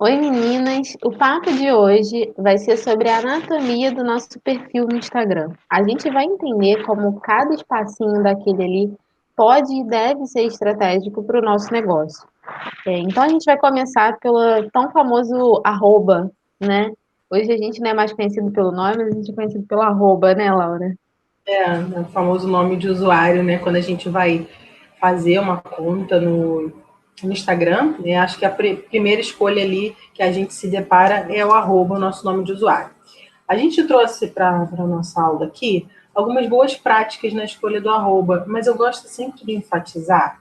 Oi, meninas! O papo de hoje vai ser sobre a anatomia do nosso perfil no Instagram. A gente vai entender como cada espacinho daquele ali pode e deve ser estratégico para o nosso negócio. Então, a gente vai começar pelo tão famoso arroba, né? Hoje a gente não é mais conhecido pelo nome, mas a gente é conhecido pelo arroba, né, Laura? É o famoso nome de usuário, né? Quando a gente vai fazer uma conta no Instagram, né? Acho que a primeira escolha ali que a gente se depara é o arroba, o nosso nome de usuário. A gente trouxe para a nossa aula aqui algumas boas práticas na escolha do arroba, mas eu gosto sempre de enfatizar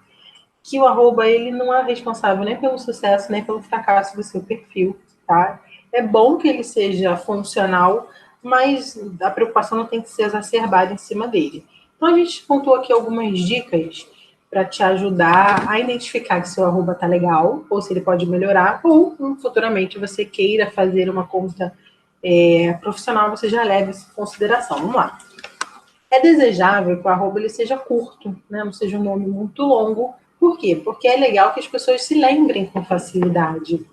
que o arroba ele não é responsável nem pelo sucesso nem pelo fracasso do seu perfil, tá? É bom que ele seja funcional, mas a preocupação não tem que ser exacerbada em cima dele. Então a gente contou aqui algumas dicas para te ajudar a identificar que seu arroba tá legal, ou se ele pode melhorar, ou futuramente você queira fazer uma conta profissional, você já leve isso em consideração. Vamos lá. É desejável que o arroba ele seja curto, né? Não seja um nome muito longo. Por quê? Porque é legal que as pessoas se lembrem com facilidade,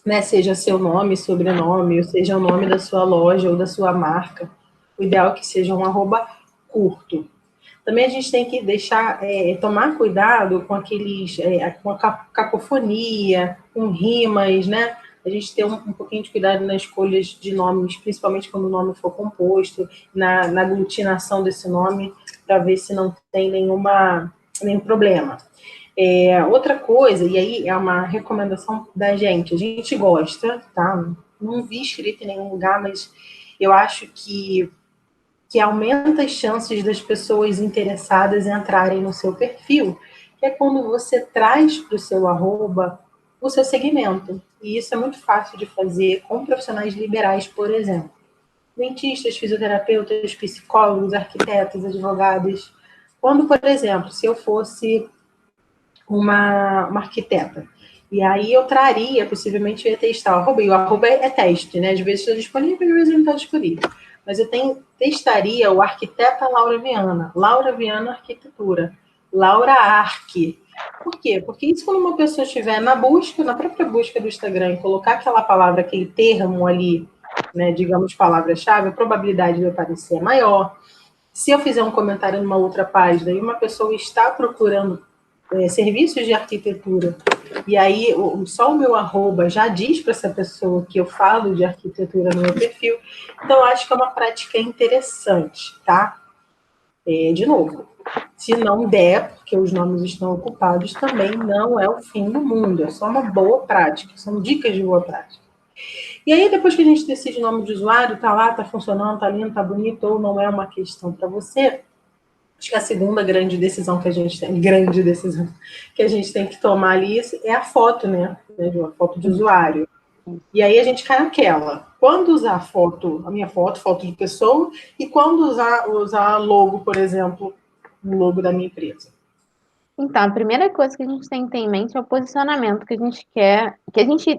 né? Seja seu nome, sobrenome, ou seja o nome da sua loja ou da sua marca. O ideal é que seja um arroba curto. Também a gente tem que deixar, tomar cuidado com com a cacofonia, com rimas, né? A gente ter um pouquinho de cuidado nas escolhas de nomes, principalmente quando o nome for composto, na aglutinação desse nome, para ver se não tem nenhum problema. Outra coisa, e aí é uma recomendação da gente, a gente gosta, tá? Não vi escrito em nenhum lugar, mas eu acho que aumenta as chances das pessoas interessadas entrarem no seu perfil, que é quando você traz para o seu arroba o seu segmento. E isso é muito fácil de fazer com profissionais liberais, por exemplo. Dentistas, fisioterapeutas, psicólogos, arquitetos, advogados. Quando, por exemplo, se eu fosse uma arquiteta, e aí eu traria, possivelmente eu ia testar o arroba, e o arroba é teste, né? Às vezes está disponível, às vezes não está disponível. Mas testaria o arquiteta Laura Viana Arquitetura, Laura Arque. Por quê? Porque isso quando uma pessoa estiver na busca, na própria busca do Instagram, e colocar aquela palavra, aquele termo ali, né, digamos palavra-chave, a probabilidade de aparecer é maior. Se eu fizer um comentário numa outra página e uma pessoa está procurando serviços de arquitetura, e aí só o meu arroba já diz para essa pessoa que eu falo de arquitetura no meu perfil, então eu acho que é uma prática interessante, tá? De novo, se não der, porque os nomes estão ocupados, também não é o fim do mundo, é só uma boa prática, são dicas de boa prática. E aí, depois que a gente decide o nome de usuário, tá lá, tá funcionando, tá lindo, tá bonito, ou não é uma questão para você, acho que a segunda grande decisão que a gente tem que tomar ali é a foto, né? A foto de usuário. E aí a gente cai naquela. Quando usar a minha foto de pessoa, e quando usar logo, por exemplo, o logo da minha empresa. Então, a primeira coisa que a gente tem que ter em mente é o posicionamento que a gente quer, que a gente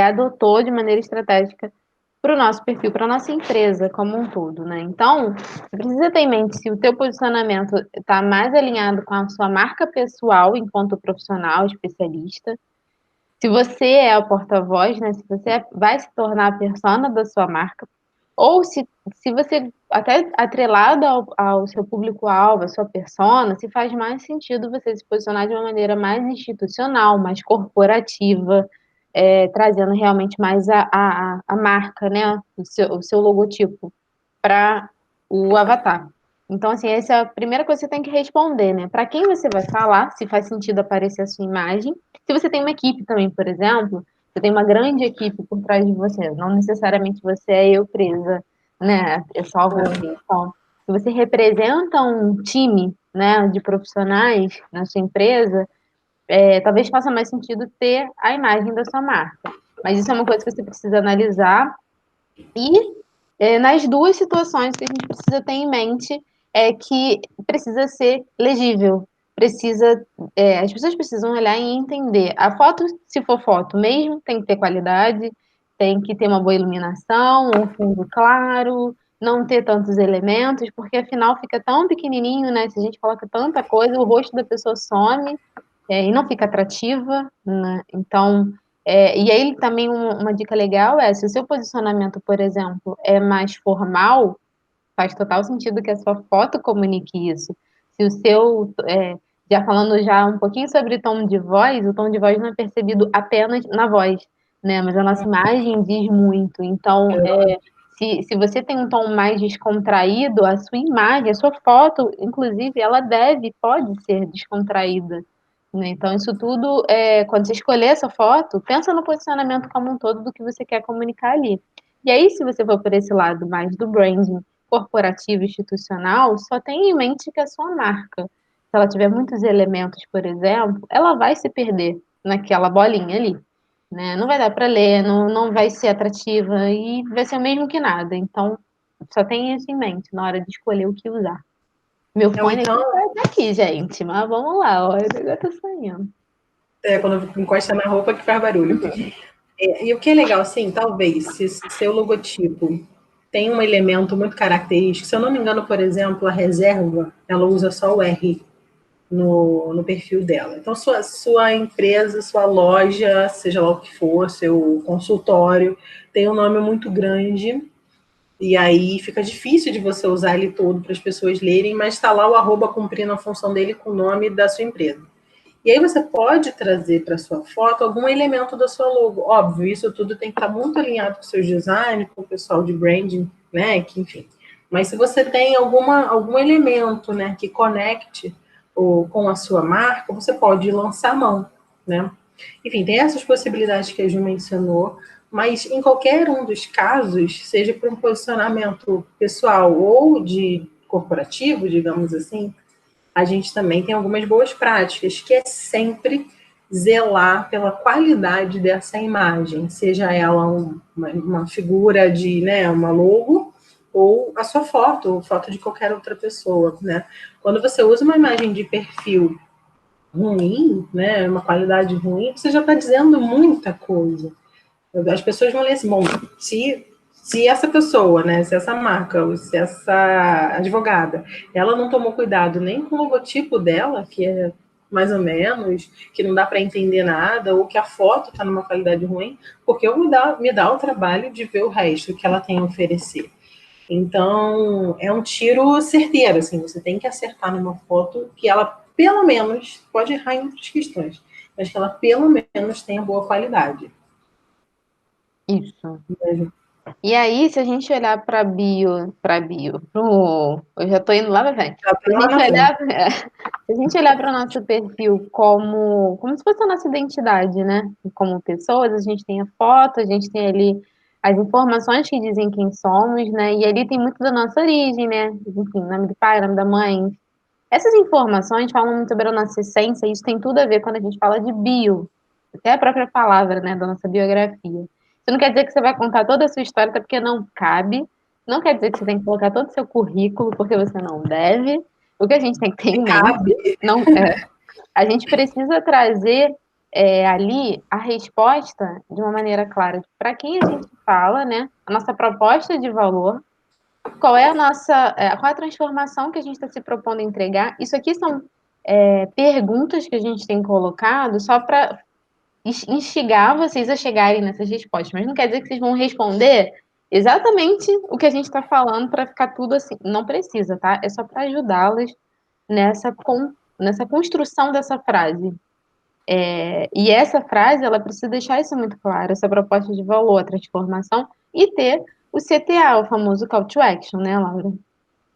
adotou de maneira estratégica para o nosso perfil, para a nossa empresa como um todo, né? Então, você precisa ter em mente se o teu posicionamento está mais alinhado com a sua marca pessoal enquanto profissional, especialista, se você é o porta-voz, né? Se você vai se tornar a persona da sua marca, ou se você, até atrelado ao seu público-alvo, à sua persona, se faz mais sentido você se posicionar de uma maneira mais institucional, mais corporativa, trazendo realmente mais a marca, né? O seu logotipo para o avatar. Então, assim, essa é a primeira coisa que você tem que responder, né? Para quem você vai falar, se faz sentido aparecer a sua imagem. Se você tem uma equipe também, por exemplo, você tem uma grande equipe por trás de você, não necessariamente você é eu presa, né? É só você. Então, se você representa um time, né, de profissionais na sua empresa, talvez faça mais sentido ter a imagem da sua marca. Mas isso é uma coisa que você precisa analisar e nas duas situações que a gente precisa ter em mente é que precisa ser legível, as pessoas precisam olhar e entender. A foto, se for foto mesmo, tem que ter qualidade, tem que ter uma boa iluminação, um fundo claro, não ter tantos elementos, porque afinal fica tão pequenininho, né? Se a gente coloca tanta coisa, o rosto da pessoa some, e não fica atrativa, né? Então E aí também uma dica legal é, se o seu posicionamento, por exemplo, é mais formal, faz total sentido que a sua foto comunique isso. Se o seu, já falando já um pouquinho sobre tom de voz, o tom de voz não é percebido apenas na voz, né? Mas a nossa imagem diz muito. Então, se você tem um tom mais descontraído, a sua imagem, a sua foto, inclusive, pode ser descontraída, né? Então, isso tudo, quando você escolher essa foto, pensa no posicionamento como um todo do que você quer comunicar ali. E aí, se você for por esse lado mais do branding corporativo, institucional, só tenha em mente que a sua marca, se ela tiver muitos elementos, por exemplo, ela vai se perder naquela bolinha ali, né? Não vai dar para ler, não vai ser atrativa e vai ser o mesmo que nada. Então, só tenha isso em mente na hora de escolher o que usar. Meu Ou fone então, aqui tá aqui, gente, mas vamos lá, ó, o negócio tá saindo. quando encosta na roupa que faz barulho. E o que é legal, assim, talvez, se seu logotipo tem um elemento muito característico, se eu não me engano, por exemplo, a reserva, ela usa só o R no perfil dela. Então, sua empresa, sua loja, seja lá o que for, seu consultório, tem um nome muito grande, e aí fica difícil de você usar ele todo para as pessoas lerem, mas está lá o arroba cumprindo a função dele com o nome da sua empresa. E aí você pode trazer para sua foto algum elemento da sua logo. Óbvio, isso tudo tem que estar muito alinhado com o seu design, com o pessoal de branding, né? Que, enfim. Mas se você tem algum elemento, né, que conecte com a sua marca, você pode lançar a mão, né? Enfim, tem essas possibilidades que a Ju mencionou, mas em qualquer um dos casos, seja para um posicionamento pessoal ou de corporativo, digamos assim, a gente também tem algumas boas práticas, que é sempre zelar pela qualidade dessa imagem, seja ela uma figura de, né, uma logo, ou a sua foto, ou foto de qualquer outra pessoa, né? Quando você usa uma imagem de perfil ruim, né, uma qualidade ruim, você já está dizendo muita coisa. As pessoas vão ler assim, bom, se essa pessoa, né, se essa marca, se essa advogada, ela não tomou cuidado nem com o logotipo dela, que é mais ou menos, que não dá para entender nada, ou que a foto está numa qualidade ruim, porque eu me dá o trabalho de ver o resto que ela tem a oferecer. Então, é um tiro certeiro, assim, você tem que acertar numa foto que ela, pelo menos, pode errar em outras questões, mas que ela, pelo menos, tenha boa qualidade. Isso. Né? E aí, se a gente olhar eu já tô indo lá pra frente. Já Se tá a lá gente na frente. olhar, se a gente olhar para o nosso perfil como se fosse a nossa identidade, né? Como pessoas, a gente tem a foto, a gente tem ali as informações que dizem quem somos, né? E ali tem muito da nossa origem, né? Enfim, nome do pai, nome da mãe. Essas informações falam muito sobre a nossa essência, e isso tem tudo a ver quando a gente fala de bio, até a própria palavra, né, da nossa biografia. Isso não quer dizer que você vai contar toda a sua história, até porque não cabe. Não quer dizer que você tem que colocar todo o seu currículo, porque você não deve. O que a gente tem que ter em mente, Cabe. não, a gente precisa trazer ali a resposta de uma maneira clara para quem a gente fala, né? A nossa proposta de valor, qual é a nossa, qual é a transformação que a gente está se propondo a entregar. Isso aqui são perguntas que a gente tem colocado só para instigar vocês a chegarem nessas respostas, mas não quer dizer que vocês vão responder exatamente o que a gente está falando para ficar tudo assim. Não precisa, tá? É só para ajudá-las nessa construção dessa frase. E essa frase, ela precisa deixar isso muito claro, essa proposta de valor, a transformação, e ter o CTA, o famoso Call to Action, né, Laura?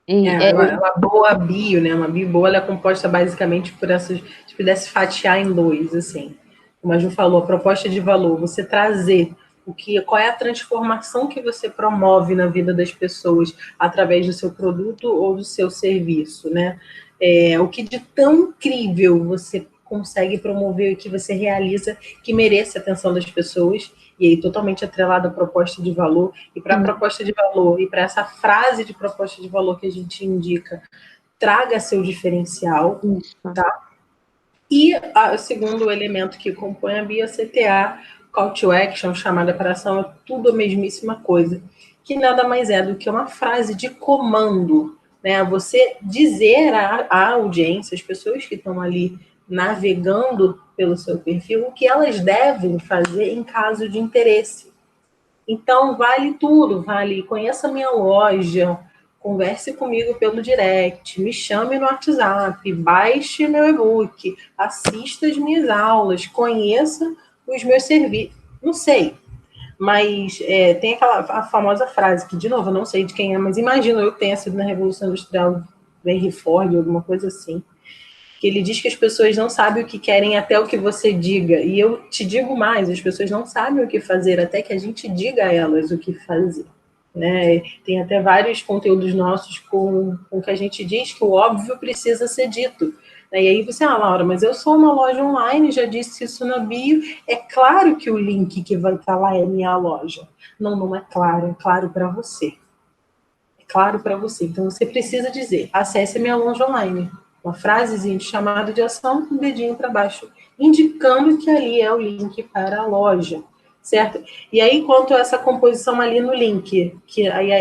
E, Uma boa bio, né? Uma bio boa, ela é composta basicamente por essas. Se pudesse fatiar em dois, assim. Como a Ju falou, a proposta de valor, você trazer qual é a transformação que você promove na vida das pessoas através do seu produto ou do seu serviço, né? O que de tão incrível você consegue promover, o que você realiza que merece a atenção das pessoas, e aí totalmente atrelado à proposta de valor, e para a proposta de valor, e para essa frase de proposta de valor que a gente indica, traga seu diferencial, tá? E o segundo elemento que compõe a BIA CTA, Call to Action, chamada para ação, é tudo a mesmíssima coisa, que nada mais é do que uma frase de comando, né? Você dizer à audiência, as pessoas que estão ali navegando pelo seu perfil, o que elas devem fazer em caso de interesse. Então, vale tudo, vale conheça a minha loja, converse comigo pelo direct, me chame no WhatsApp, baixe meu e-book, assista as minhas aulas, conheça os meus serviços. Não sei, mas tem aquela a famosa frase, que, de novo, eu não sei de quem é, mas imagino eu que tenha sido na Revolução Industrial do Henry Ford, alguma coisa assim, que ele diz que as pessoas não sabem o que querem até o que você diga. E eu te digo mais, as pessoas não sabem o que fazer até que a gente diga a elas o que fazer. Né? Tem até vários conteúdos nossos com que a gente diz que o óbvio precisa ser dito. E aí você, Laura, mas eu sou uma loja online, já disse isso na bio, é claro que o link que vai estar lá é minha loja. Não, não é claro para você. É claro para você. Então você precisa dizer, acesse a minha loja online. Uma frasezinha de chamado de ação com o dedinho para baixo, indicando que ali é o link para a loja, certo? E aí, quanto a essa composição ali no link, que aí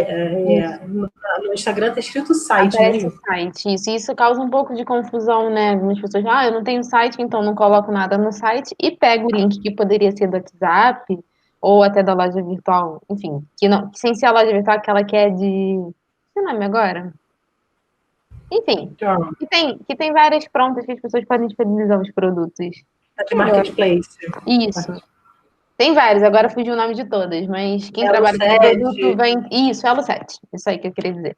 no Instagram está escrito site, não é Aparece o isso? site, isso. E isso causa um pouco de confusão, né? Algumas pessoas, eu não tenho site, então não coloco nada no site e pego o link que poderia ser do WhatsApp ou até da loja virtual, enfim, que não, que sem ser a loja virtual, aquela que é de. Que nome agora? Enfim, Então, que tem várias prontas que as pessoas podem disponibilizar os produtos. tá de Melhor. marketplace. Isso. Tem vários, agora fugiu o nome de todas, mas quem Elo trabalha com produto 7. vem. Isso, Elo7. Isso aí que eu queria dizer.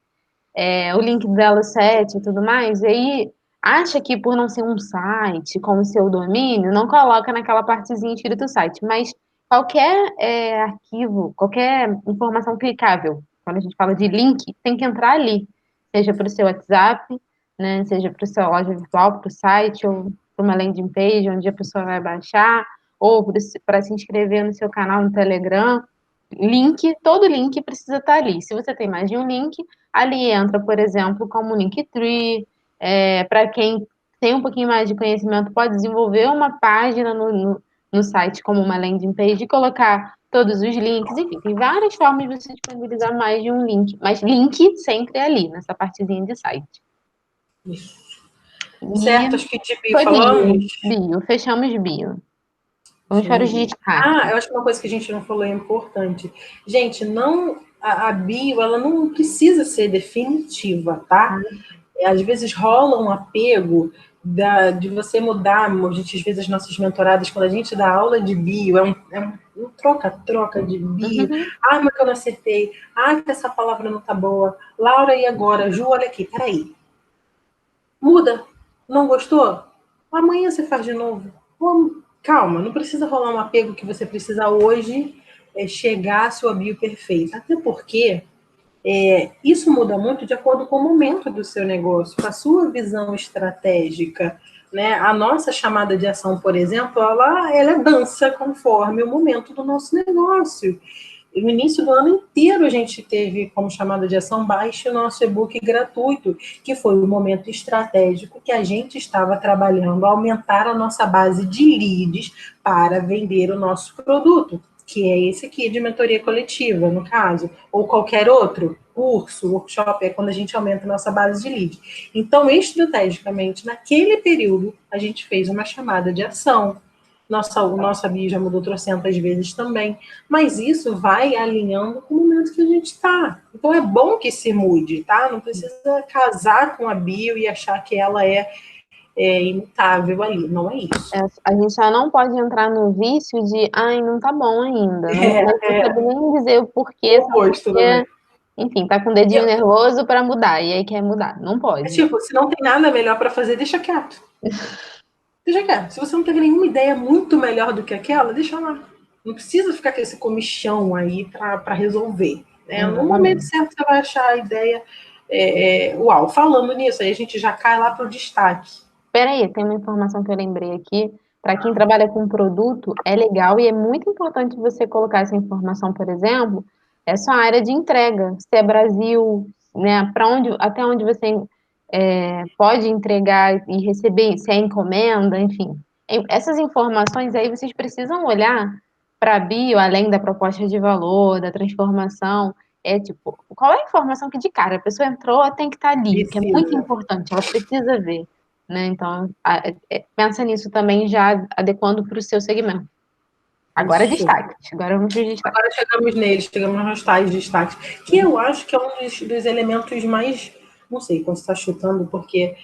O link do Elo7 e tudo mais, e aí acha que por não ser um site com o seu domínio, não coloca naquela partezinha escrito site, mas qualquer arquivo, qualquer informação clicável, quando a gente fala de link, tem que entrar ali, seja para o seu WhatsApp, né, seja para o seu loja virtual, para o site, ou para uma landing page onde a pessoa vai baixar, ou para se inscrever no seu canal no Telegram. Link, todo link precisa estar ali. Se você tem mais de um link, ali entra, por exemplo, como Linktree. Para quem tem um pouquinho mais de conhecimento, pode desenvolver uma página no site como uma landing page e colocar todos os links. Enfim, tem várias formas de você disponibilizar mais de um link. Mas link sempre é ali, nessa partezinha de site. Isso. E Certo, acho que de bio foi falamos. bio. Fechamos bio. Vamos para os Chamamos bio. destaques. Eu acho que uma coisa que a gente não falou é importante. Gente, não a bio, ela não precisa ser definitiva, tá? Às vezes rola um apego de você mudar. A gente, às vezes, as nossas mentoradas, quando a gente dá aula de bio, um troca-troca de bio. Uhum. Mas que eu não acertei. Que essa palavra não tá boa. Laura, e agora? Ju, olha aqui, peraí. Muda. Não gostou? Amanhã você faz de novo. Calma, não precisa rolar um apego que você precisa hoje chegar à sua bio perfeita. Até porque isso muda muito de acordo com o momento do seu negócio, com a sua visão estratégica. Né? A nossa chamada de ação, por exemplo, ela dança conforme o momento do nosso negócio. E no início do ano inteiro a gente teve como chamada de ação baixe o nosso e-book gratuito, que foi o momento estratégico que a gente estava trabalhando, aumentar a nossa base de leads para vender o nosso produto, que é esse aqui de mentoria coletiva, no caso, ou qualquer outro curso, workshop, é quando a gente aumenta a nossa base de lead. Então, estrategicamente, naquele período, a gente fez uma chamada de ação. Nossa bio já mudou trocentas vezes também, mas isso vai alinhando com o momento que a gente está. Então é bom que se mude, tá? Não precisa casar com a bio e achar que ela é imutável ali, não é isso. A gente só não pode entrar no vício de, ai, não tá bom ainda. Não sabe nem dizer o porquê, O só oposto, né? porque, enfim, tá com o dedinho nervoso para mudar, e aí quer mudar. Não pode. Tipo, se não tem nada melhor para fazer, deixa quieto. Deixa quieto. Se você não teve nenhuma ideia muito melhor do que aquela, deixa lá. Não precisa ficar com esse comichão aí para resolver. Né? No momento Exatamente. certo, você vai achar a ideia. Uau, falando nisso, aí a gente já cai lá para o destaque. Peraí, tem uma informação que eu lembrei aqui. Para quem trabalha com produto, é legal e é muito importante você colocar essa informação, por exemplo, é sua área de entrega. Se é Brasil, né? Até onde você pode entregar e receber, se é encomenda, enfim. Essas informações aí vocês precisam olhar para a bio, além da proposta de valor, da transformação. É tipo, qual é a informação que de cara a pessoa entrou, tem que estar ali, que é muito Precisa. importante, ela precisa ver. né? Então, pensa nisso também já adequando para o seu segmento. Agora Isso. destaque. Agora vamos para os destaques. Agora chegamos neles, chegamos nos tais destaques, que eu acho que é um dos elementos mais, não sei quando você está chutando, porque,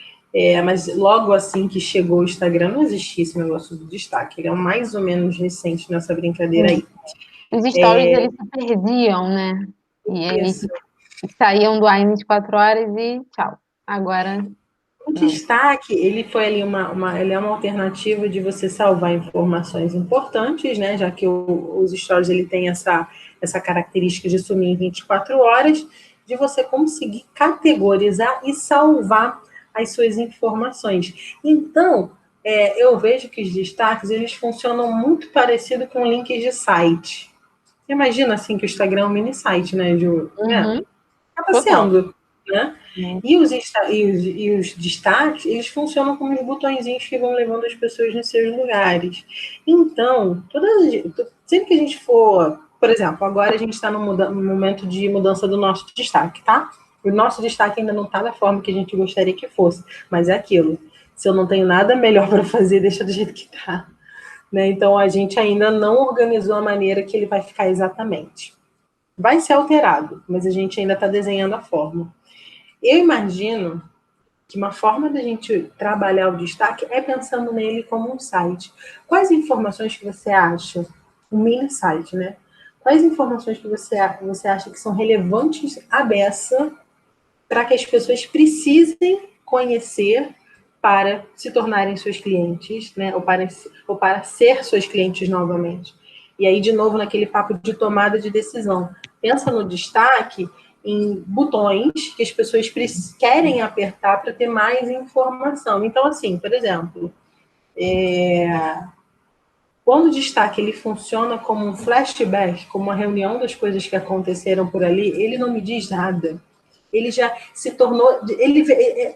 mas logo assim que chegou o Instagram, não existia esse negócio do destaque, ele é mais ou menos recente nessa brincadeira aí. Os stories, eles se perdiam, né? E eles Isso. saíam do ar em 24 horas e tchau. Agora, O destaque, ele foi ali ele é uma alternativa de você salvar informações importantes, né? Já que os stories ele tem essa característica de sumir em 24 horas, de você conseguir categorizar e salvar as suas informações. Então, eu vejo que os destaques eles funcionam muito parecido com links de site. Imagina assim que o Instagram é um mini site, né, Ju? Acaba sendo, né? E os destaques, eles funcionam como os botõezinhos que vão levando as pessoas nos seus lugares. Então, sempre que a gente for, por exemplo, agora a gente está no momento de mudança do nosso destaque, tá? O nosso destaque ainda não está da forma que a gente gostaria que fosse, mas é aquilo. Se eu não tenho nada melhor para fazer, deixa do jeito que está. Né? Então, a gente ainda não organizou a maneira que ele vai ficar exatamente. Vai ser alterado, mas a gente ainda está desenhando a forma. Eu imagino que uma forma da gente trabalhar o destaque é pensando nele como um site. Quais informações que você acha? Um mini site, né? Quais informações que você acha que são relevantes à beça para que as pessoas precisem conhecer para se tornarem seus clientes, né? Ou para ser seus clientes novamente. E aí, de novo, naquele papo de tomada de decisão. Pensa no destaque em botões que as pessoas querem apertar para ter mais informação. Então, assim, por exemplo, quando o destaque ele funciona como um flashback, como uma reunião das coisas que aconteceram por ali, ele não me diz nada. Ele já se tornou. Ele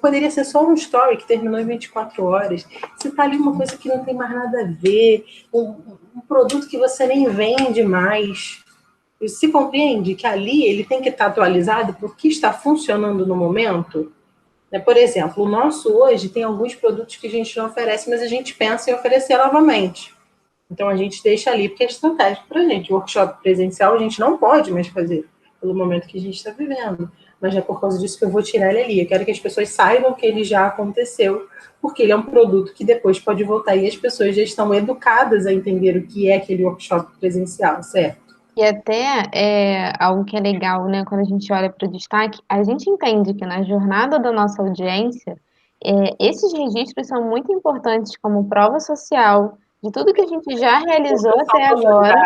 poderia ser só um story que terminou em 24 horas. Se tá ali uma coisa que não tem mais nada a ver, um produto que você nem vende mais. E se compreende que ali ele tem que estar atualizado porque está funcionando no momento. Por exemplo, o nosso hoje tem alguns produtos que a gente não oferece, mas a gente pensa em oferecer novamente. Então a gente deixa ali porque é estratégico para a gente. O workshop presencial a gente não pode mais fazer pelo momento que a gente está vivendo. Mas é por causa disso que eu vou tirar ele ali. Eu quero que as pessoas saibam que ele já aconteceu, porque ele é um produto que depois pode voltar e as pessoas já estão educadas a entender o que é aquele workshop presencial, certo? e até algo que é legal, né? Quando a gente olha para o destaque, a gente entende que na jornada da nossa audiência, esses registros são muito importantes como prova social de tudo que a gente já realizou até agora.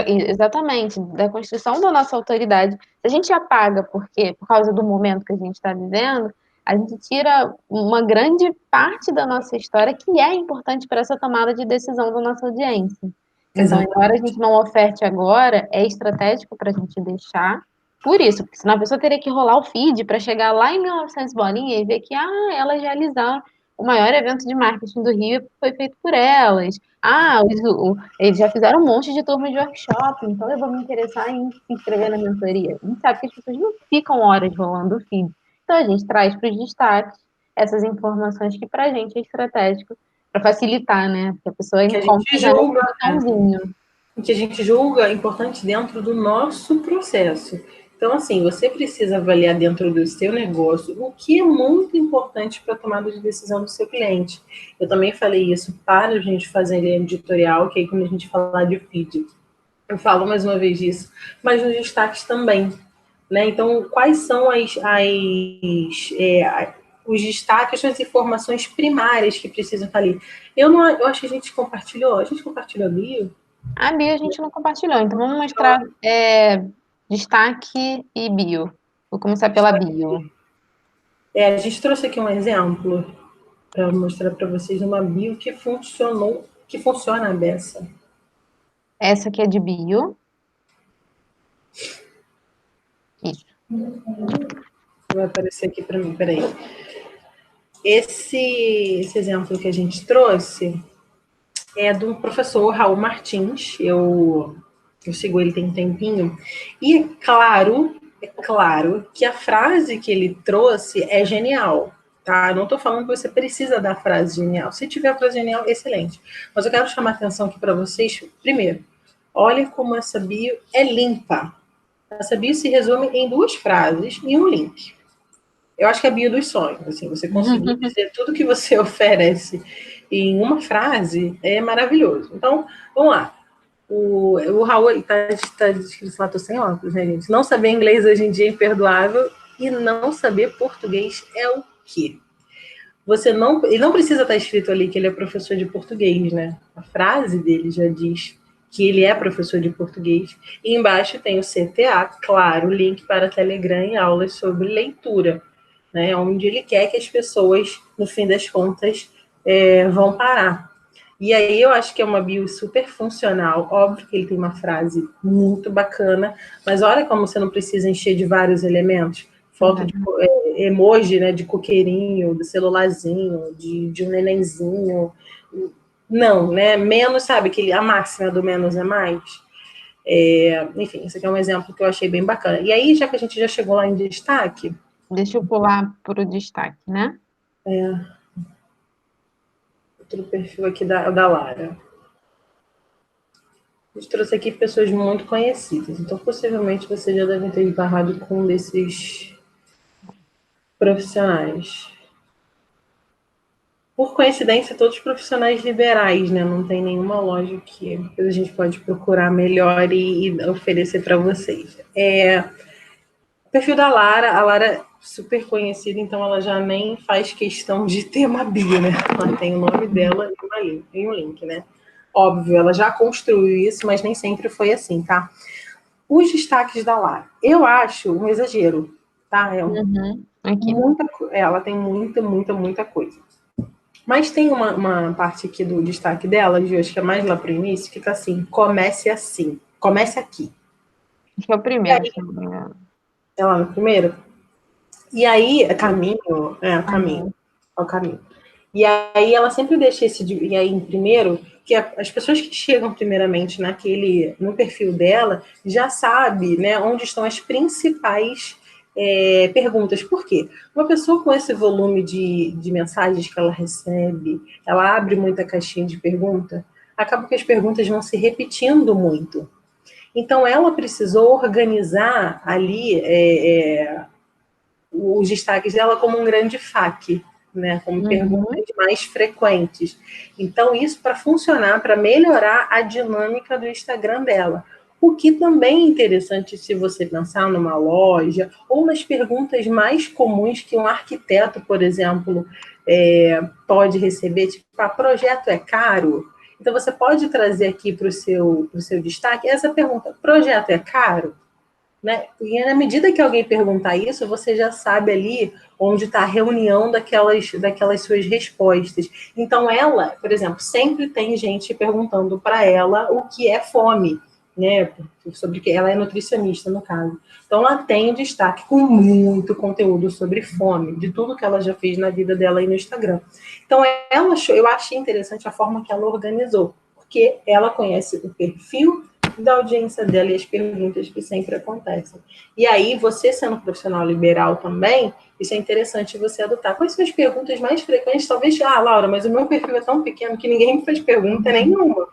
Exatamente, da construção da nossa autoridade. Se a gente apaga por causa do momento que a gente está vivendo, a gente tira uma grande parte da nossa história que é importante para essa tomada de decisão da nossa audiência. Então, embora a Exatamente. gente não oferte agora, é estratégico para a gente deixar por isso, porque senão a pessoa teria que rolar o feed para chegar lá em 1900 bolinha e ver que elas realizaram o maior evento de marketing do Rio foi feito por elas. Eles já fizeram um monte de turma de workshop, então eu vou me interessar em se inscrever na mentoria. A gente sabe que as pessoas não ficam horas rolando o feed. Então a gente traz para os destaques essas informações que para a gente é estratégico para facilitar, né? Porque a pessoa Que a encontra gente já nesse julga, botãozinho. que a gente julga importante dentro do nosso processo. Então, assim, você precisa avaliar dentro do seu negócio o que é muito importante para a tomada de decisão do seu cliente. Eu também falei isso para a gente fazer editorial, que aí quando a gente falar de feed, eu falo mais uma vez disso, mas nos destaques também. Né? Então, quais são os destaques, as informações primárias que precisam estar ali? Eu acho que a gente compartilhou ali. A bio a gente não compartilhou, então vamos mostrar destaque e bio. Vou começar pela bio. A gente trouxe aqui um exemplo para mostrar para vocês uma bio que funcionou, que funciona a beça. Essa aqui é de bio. Isso. Vai aparecer aqui para mim, peraí. Esse exemplo que a gente trouxe é do professor Raul Martins. Eu sigo ele tem um tempinho. E é claro que a frase que ele trouxe é genial. tá? Eu não estou falando que você precisa da frase genial. Se tiver a frase genial, excelente. Mas eu quero chamar a atenção aqui para vocês. Primeiro, olhem como essa bio é limpa. Essa bio se resume em 2 frases e um link. Eu acho que é a bio dos sonhos. Assim, você conseguir dizer tudo que você oferece em uma frase é maravilhoso. Então, vamos lá. O Raul está escrito lá, estou sem óculos, né, gente? Não saber inglês hoje em dia é imperdoável e não saber português é o quê? Ele não precisa estar escrito ali que ele é professor de português, né? A frase dele já diz que ele é professor de português. E embaixo tem o CTA, claro, o link para Telegram e aulas sobre leitura, né? Onde ele quer que as pessoas, no fim das contas, vão parar. E aí eu acho que é uma bio super funcional. Óbvio que ele tem uma frase muito bacana, mas olha como você não precisa encher de vários elementos. Foto de emoji, né, de coqueirinho, do celularzinho, de um nenenzinho. Não, né? Menos, sabe, que a máxima do menos é mais. Enfim, esse aqui é um exemplo que eu achei bem bacana. E aí, já que a gente já chegou lá em destaque... Deixa eu pular para o destaque, né? Outro perfil aqui da Lara. A gente trouxe aqui pessoas muito conhecidas, então possivelmente você já deve ter esbarrado com um desses profissionais. Por coincidência, todos profissionais liberais, né? Não tem nenhuma loja que a gente pode procurar melhor e oferecer para vocês. O perfil da Lara, a Lara é super conhecida, então ela já nem faz questão de ter uma bio, né? Ela tem o nome dela e um link, né? Óbvio, ela já construiu isso, mas nem sempre foi assim, tá? Os destaques da Lara. Eu acho um exagero, tá? Ela tem muita coisa. Mas tem uma parte aqui do destaque dela, de hoje, que é mais lá pro início, que tá assim, comece assim, comece aqui. Acho que é o primeiro, se não me engano. É lá no primeiro? E aí, caminho. É o caminho. E aí ela sempre deixa e aí em primeiro, que as pessoas que chegam primeiramente no perfil dela já sabe, né, onde estão as principais perguntas. Por quê? Uma pessoa com esse volume de mensagens que ela recebe, ela abre muita caixinha de pergunta, acaba que as perguntas vão se repetindo muito. Então ela precisou organizar ali os destaques dela como um grande FAQ, né, como perguntas mais frequentes. Então, isso para funcionar, para melhorar a dinâmica do Instagram dela. O que também é interessante se você pensar numa loja, ou nas perguntas mais comuns que um arquiteto, por exemplo, pode receber, tipo, projeto é caro? Então, você pode trazer aqui para o seu destaque essa pergunta, projeto é caro? Né? E na medida que alguém perguntar isso, você já sabe ali onde está a reunião daquelas suas respostas. Então, ela, por exemplo, sempre tem gente perguntando para ela o que é fome, né? Sobre que ela é nutricionista, no caso. Então, ela tem destaque com muito conteúdo sobre fome, de tudo que ela já fez na vida dela aí no Instagram. Então, eu achei interessante a forma que ela organizou, porque ela conhece o perfil da audiência dela e as perguntas que sempre acontecem. E aí, você sendo profissional liberal também, isso é interessante você adotar. Quais são as perguntas mais frequentes? Talvez, Laura, mas o meu perfil é tão pequeno que ninguém me faz pergunta nenhuma.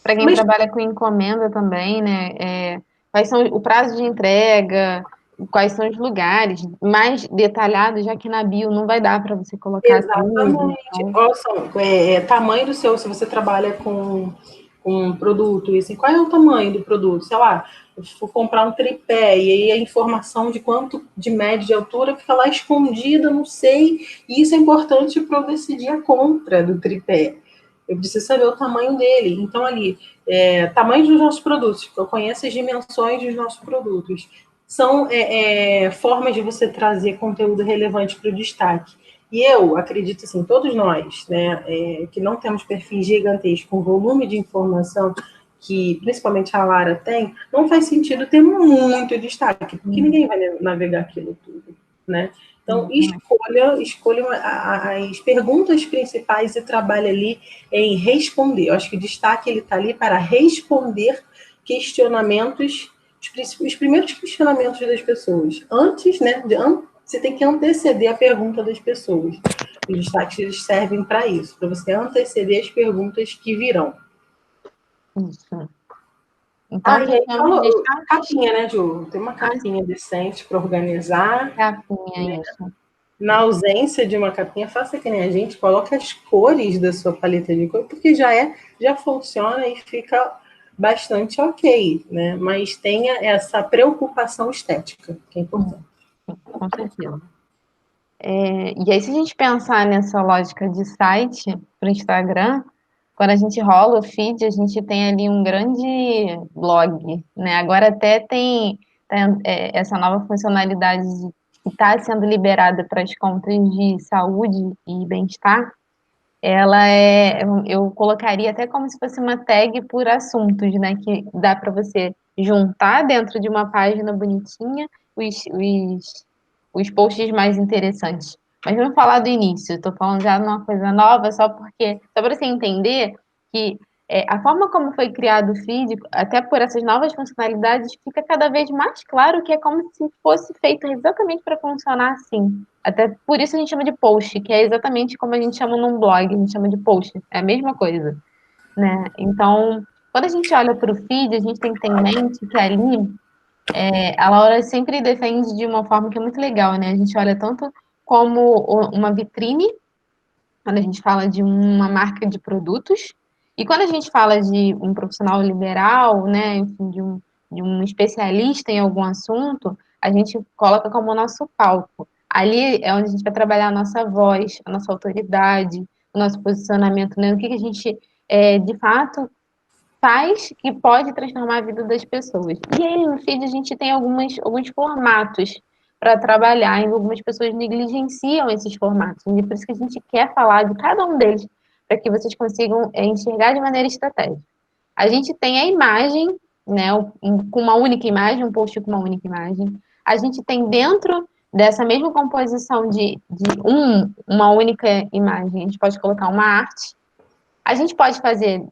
Para quem trabalha com encomenda também, né? Quais são o prazo de entrega, quais são os lugares, mais detalhado, já que na bio não vai dar para você colocar tudo. Exatamente. Tamanho do seu, se você trabalha com um produto, e assim, qual é o tamanho do produto? Sei lá, eu vou comprar um tripé, e aí a informação de quanto de média de altura fica lá escondida, não sei, e isso é importante para eu decidir a compra do tripé. Eu preciso saber o tamanho dele. Então, ali, tamanho dos nossos produtos, eu conheço as dimensões dos nossos produtos. São formas de você trazer conteúdo relevante para o destaque. E eu acredito, assim, todos nós, né, que não temos perfis gigantescos com volume de informação que principalmente a Lara tem, não faz sentido ter muito destaque, porque ninguém vai navegar aquilo tudo, né? Então, escolha as perguntas principais e trabalhe ali em responder. Eu acho que o destaque ele está ali para responder questionamentos, os primeiros questionamentos das pessoas, antes, né, você tem que anteceder a pergunta das pessoas. Os destaques eles servem para isso, para você anteceder as perguntas que virão. Isso. Então, E aí temos falou destaques. capinha, né, Ju? Tem uma capinha decente para organizar. Capinha, isso. Na ausência de uma capinha, faça que nem a gente, coloque as cores da sua paleta de cor, porque já funciona e fica bastante ok, né? Mas tenha essa preocupação estética, que é importante. Com certeza. E aí, se a gente pensar nessa lógica de site para o Instagram, quando a gente rola o feed, a gente tem ali um grande blog, né? Agora até tem essa nova funcionalidade que está sendo liberada para as contas de saúde e bem-estar. Eu colocaria até como se fosse uma tag por assuntos, né? Que dá para você juntar dentro de uma página bonitinha os posts mais interessantes. Mas vamos falar do início, estou falando já de uma coisa nova, só para você entender que a forma como foi criado o feed, até por essas novas funcionalidades, fica cada vez mais claro que é como se fosse feito exatamente para funcionar assim. Até por isso a gente chama de post, que é exatamente como a gente chama num blog, a gente chama de post, é a mesma coisa, né? Então, quando a gente olha para o feed, a gente tem que ter em mente que ali a Laura sempre defende de uma forma que é muito legal, né? A gente olha tanto como uma vitrine, quando a gente fala de uma marca de produtos, e quando a gente fala de um profissional liberal, né, enfim, de um especialista em algum assunto, a gente coloca como nosso palco. Ali é onde a gente vai trabalhar a nossa voz, a nossa autoridade, o nosso posicionamento, né? O que a gente, de fato, faz que pode transformar a vida das pessoas. E aí, no feed, a gente tem alguns formatos para trabalhar, e algumas pessoas negligenciam esses formatos. E por isso que a gente quer falar de cada um deles, para que vocês consigam enxergar de maneira estratégica. A gente tem a imagem, né, com uma única imagem, um post com uma única imagem. A gente tem dentro dessa mesma composição uma única imagem, a gente pode colocar uma arte. A gente pode fazer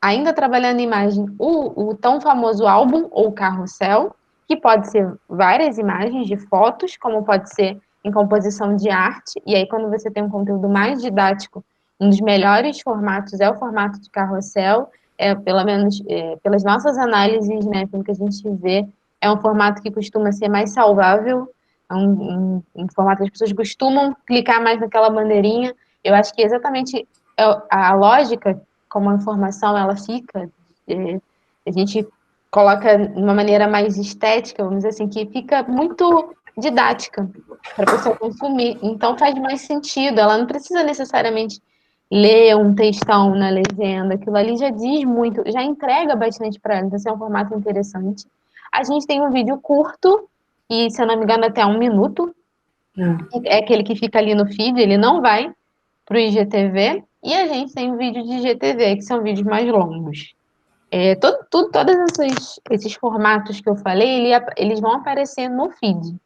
ainda trabalhando em imagem, o tão famoso álbum ou carrossel, que pode ser várias imagens de fotos, como pode ser em composição de arte, e aí quando você tem um conteúdo mais didático, um dos melhores formatos é o formato de carrossel, pelo menos pelas nossas análises, né, pelo que a gente vê, é um formato que costuma ser mais salvável, é um formato que as pessoas costumam clicar mais naquela bandeirinha. Eu acho que exatamente a lógica como a informação ela fica, é, a gente coloca de uma maneira mais estética, vamos dizer assim, que fica muito didática para a pessoa consumir. Então faz mais sentido, ela não precisa necessariamente ler um textão na legenda, aquilo ali já diz muito, já entrega bastante para ela, então esse é um formato interessante. A gente tem um vídeo curto, e se eu não me engano até 1 minuto, é aquele que fica ali no feed, ele não vai para o IGTV, e a gente tem vídeo de IGTV, que são vídeos mais longos. Todos esses formatos que eu falei, eles vão aparecer no feed.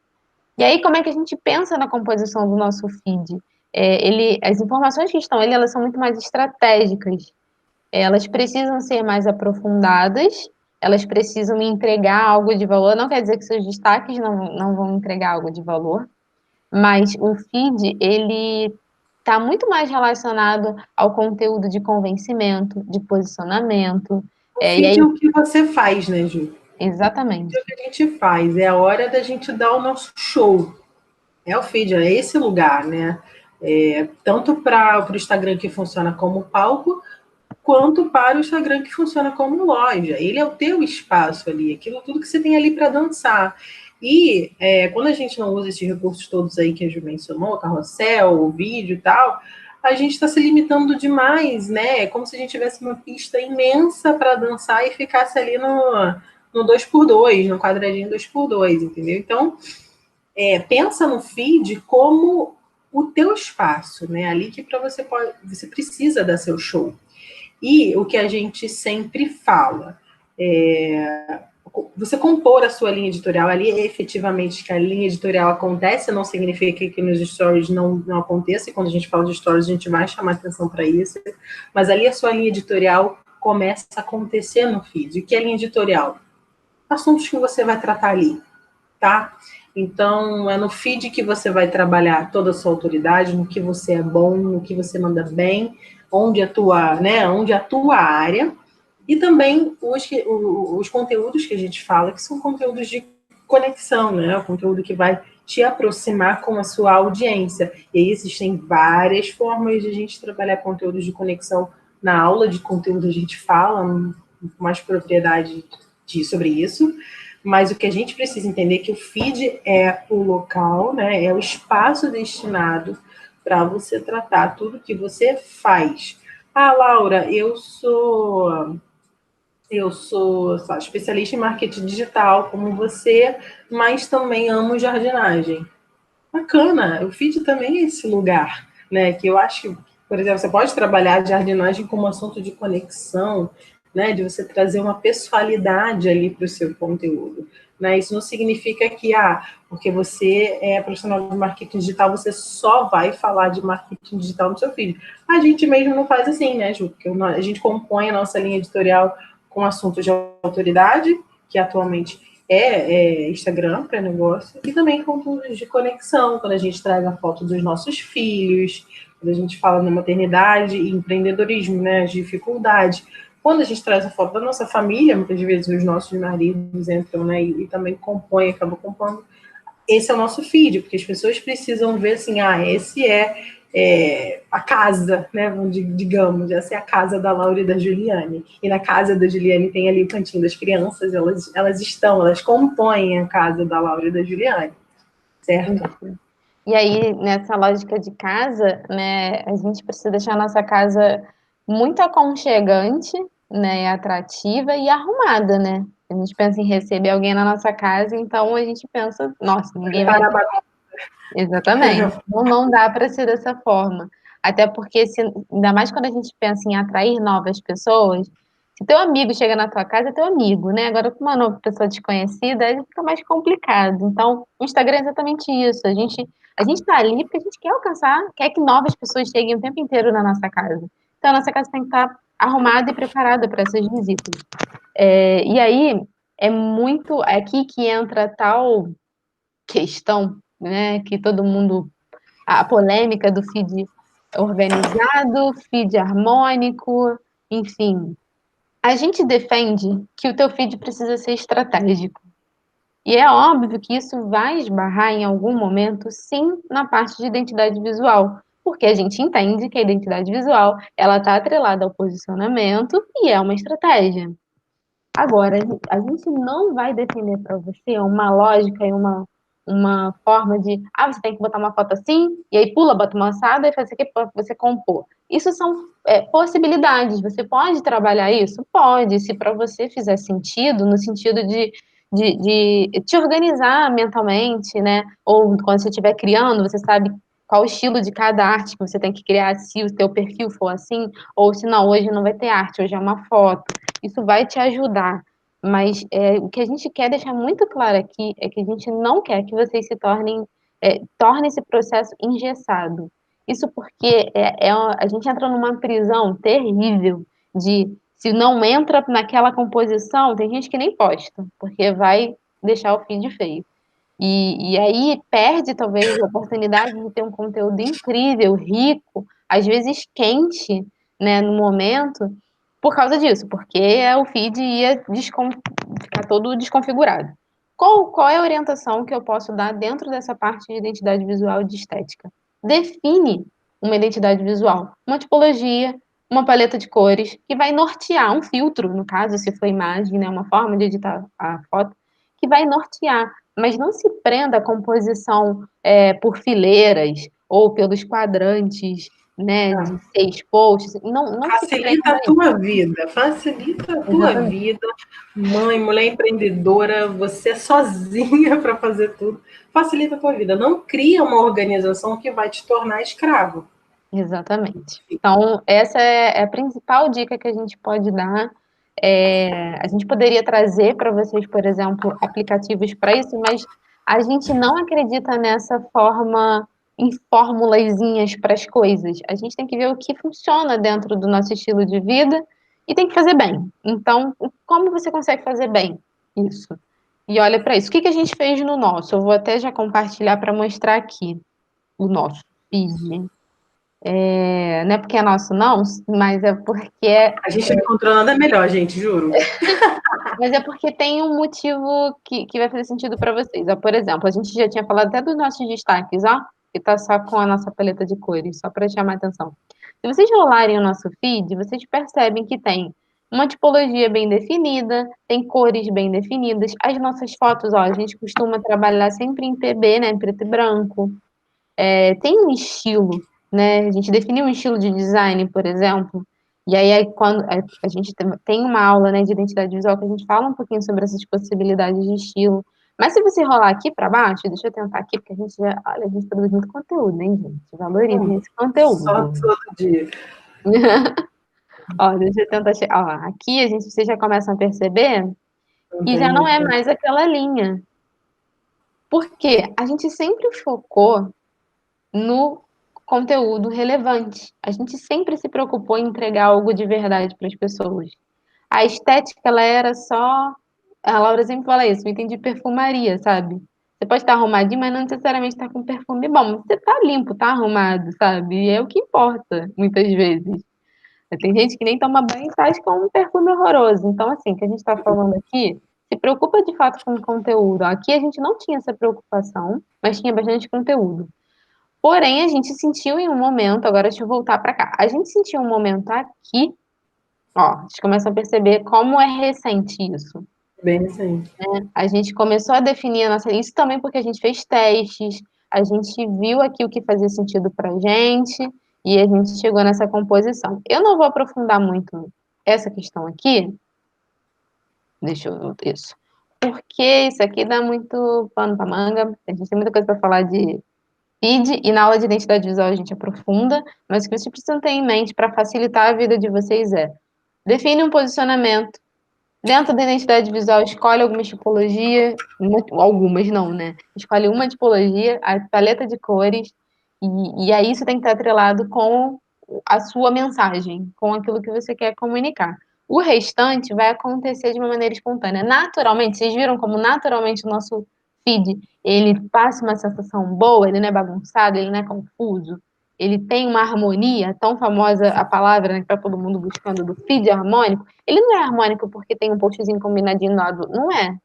E aí, como é que a gente pensa na composição do nosso feed? As informações que estão ali, elas são muito mais estratégicas. Elas precisam ser mais aprofundadas, elas precisam entregar algo de valor. Não quer dizer que seus destaques não vão entregar algo de valor, mas o feed, ele está muito mais relacionado ao conteúdo de convencimento, de posicionamento. O E feed aí, é o que você faz, né, Ju? O feed exatamente. é o que a gente faz, é a hora da gente dar o nosso show. É o feed, é esse lugar, né? Tanto para o Instagram que funciona como palco, quanto para o Instagram que funciona como loja. Ele é o teu espaço ali, aquilo tudo que você tem ali para dançar. E quando a gente não usa esses recursos todos aí que a Ju mencionou, carrossel, o vídeo e tal, a gente está se limitando demais, né? É como se a gente tivesse uma pista imensa para dançar e ficasse ali no 2x2, no quadradinho 2x2, entendeu? Então, pensa no feed como o teu espaço, né? Ali que você precisa dar seu show. E o que a gente sempre fala, você compor a sua linha editorial ali, efetivamente que a linha editorial acontece, não significa que nos stories não aconteça, e quando a gente fala de stories a gente vai chamar atenção para isso, mas ali a sua linha editorial começa a acontecer no feed. O que é linha editorial? Assuntos que você vai tratar ali. tá? Então, é no feed que você vai trabalhar toda a sua autoridade, no que você é bom, no que você manda bem, onde atua, né? Onde atua a área. E também os conteúdos que a gente fala, que são conteúdos de conexão, né? O conteúdo que vai te aproximar com a sua audiência. E aí existem várias formas de a gente trabalhar conteúdos de conexão. Na aula de conteúdo a gente fala com mais propriedade sobre isso, mas o que a gente precisa entender é que o feed é o local, né? É o espaço destinado para você tratar tudo que você faz. Ah, Laura, eu sou sabe, especialista em marketing digital, como você, mas também amo jardinagem. Bacana, o feed também é esse lugar, né? Que eu acho que, por exemplo, você pode trabalhar a jardinagem como assunto de conexão, né? De você trazer uma pessoalidade ali para o seu conteúdo. Né? Isso não significa que, porque você é profissional de marketing digital, você só vai falar de marketing digital no seu feed. A gente mesmo não faz assim, né, Ju? Porque a gente compõe a nossa linha editorial com assuntos de autoridade, que atualmente Instagram para negócio, e também conteúdos de conexão, quando a gente traz a foto dos nossos filhos, quando a gente fala na maternidade e empreendedorismo, né, as dificuldades. Quando a gente traz a foto da nossa família, muitas vezes os nossos maridos entram, né, e também compõem, acabam compondo. Esse é o nosso feed, porque as pessoas precisam ver assim, esse é a casa, né? Digamos, essa é a casa da Laura e da Juliane. E na casa da Juliane tem ali o cantinho das crianças, elas compõem a casa da Laura e da Juliane, certo? E aí, nessa lógica de casa, né, a gente precisa deixar a nossa casa muito aconchegante, né, atrativa e arrumada, né? A gente pensa em receber alguém na nossa casa, então a gente pensa, nossa, ninguém vai. Exatamente. Não dá para ser dessa forma. Até porque, ainda mais quando a gente pensa em atrair novas pessoas, se teu amigo chega na tua casa, é teu amigo, né? Agora, com uma nova pessoa desconhecida, aí fica mais complicado. Então, o Instagram é exatamente isso. A gente tá ali porque a gente quer alcançar, quer que novas pessoas cheguem o tempo inteiro na nossa casa. Então, a nossa casa tem que estar arrumada e preparada para essas visitas. E aí, é aqui que entra tal questão, né? Que todo mundo a polêmica do feed organizado, feed harmônico, enfim. A gente defende que o teu feed precisa ser estratégico. E é óbvio que isso vai esbarrar em algum momento, sim, na parte de identidade visual, porque a gente entende que a identidade visual ela está atrelada ao posicionamento e é uma estratégia. Agora, a gente não vai defender para você uma lógica e uma forma de, você tem que botar uma foto assim, e aí pula, bota uma assada e faz isso aqui para você compor. Isso são possibilidades. Você pode trabalhar isso? Pode, se para você fizer sentido, no sentido de te organizar mentalmente, né? Ou quando você estiver criando, você sabe qual o estilo de cada arte que você tem que criar, se o teu perfil for assim, ou se não, hoje não vai ter arte, hoje é uma foto. Isso vai te ajudar. Mas o que a gente quer deixar muito claro aqui é que a gente não quer que vocês se tornem esse processo engessado. Isso porque a gente entra numa prisão terrível de se não entra naquela composição, tem gente que nem posta, porque vai deixar o feed feio. E aí perde talvez a oportunidade de ter um conteúdo incrível, rico, às vezes quente, né, no momento, por causa disso, porque o feed ia ficar todo desconfigurado. Qual é a orientação que eu posso dar dentro dessa parte de identidade visual e de estética? Define uma identidade visual, uma tipologia, uma paleta de cores, que vai nortear um filtro, no caso, se for imagem, né, uma forma de editar a foto, que vai nortear, mas não se prenda à composição por fileiras ou pelos quadrantes, né, de 6 posts. Não se Facilita prenda a a isso. tua vida, facilita a tua Exatamente. vida, mãe, mulher empreendedora, você sozinha para fazer tudo, facilita a tua vida. Não cria uma organização que vai te tornar escravo. Exatamente. Então, essa é a principal dica que a gente pode dar. A gente poderia trazer para vocês, por exemplo, aplicativos para isso, mas a gente não acredita nessa forma, em formulazinhas para as coisas. A gente tem que ver o que funciona dentro do nosso estilo de vida e tem que fazer bem. Então, como você consegue fazer bem isso? E olha para isso. O que que a gente fez no nosso? Eu vou até já compartilhar para mostrar aqui o nosso feed. Não é porque é nosso, não, mas é porque A gente não encontrou nada melhor, gente, juro. tem um motivo que vai fazer sentido para vocês. Ó, por exemplo, a gente já tinha falado até dos nossos destaques, ó, que tá só com a nossa paleta de cores, só para chamar a atenção. Se vocês rolarem o nosso feed, vocês percebem que tem uma tipologia bem definida, tem cores bem definidas. As nossas fotos, ó, a gente costuma trabalhar sempre em PB, né, em preto e branco. Tem um estilo, né? A gente definiu um estilo de design, por exemplo, e aí quando a gente tem uma aula, né, de identidade visual que a gente fala um pouquinho sobre essas possibilidades de estilo. Mas se você rolar aqui para baixo, deixa eu tentar aqui, porque a gente já, olha, a gente produz muito conteúdo, hein, gente? Valorizem esse Só conteúdo. todo dia. Ó, deixa eu tentar chegar. Ó, aqui vocês já começam a perceber Não que já tem não é aqui. mais aquela linha. Porque a gente sempre focou no conteúdo relevante. A gente sempre se preocupou em entregar algo de verdade para as pessoas. A estética, ela era só. A Laura sempre fala isso, eu entendi perfumaria, sabe? Você pode estar arrumadinho, mas não necessariamente estar com perfume bom. Você tá limpo, tá arrumado, sabe? E é o que importa, muitas vezes. Tem gente que nem toma banho e faz com um perfume horroroso. Então, assim, o que a gente está falando aqui, se preocupa de fato com o conteúdo. Aqui a gente não tinha essa preocupação, mas tinha bastante conteúdo. Porém, a gente sentiu em um momento, agora deixa eu voltar para cá. A gente sentiu um momento aqui, ó, a gente começa a perceber como é recente isso. Bem assim. A gente começou a definir a nossa. Isso também porque a gente fez testes, a gente viu aqui o que fazia sentido pra gente e a gente chegou nessa composição. Eu não vou aprofundar muito essa questão aqui, deixa eu. Isso. Porque isso aqui dá muito pano pra manga, a gente tem muita coisa para falar de feed e na aula de identidade visual a gente aprofunda, mas o que vocês precisam ter em mente para facilitar a vida de vocês é define um posicionamento. Dentro da identidade visual, escolhe algumas tipologias, algumas não, né? Escolhe uma tipologia, a paleta de cores, e aí isso tem que estar atrelado com a sua mensagem, com aquilo que você quer comunicar. O restante vai acontecer de uma maneira espontânea. Naturalmente, vocês viram como naturalmente o nosso feed, ele passa uma sensação boa, ele não é bagunçado, ele não é confuso, ele tem uma harmonia, tão famosa a palavra, né, que tá todo mundo buscando do feed harmônico. Ele não é harmônico porque tem um postzinho combinadinho no lado, não é.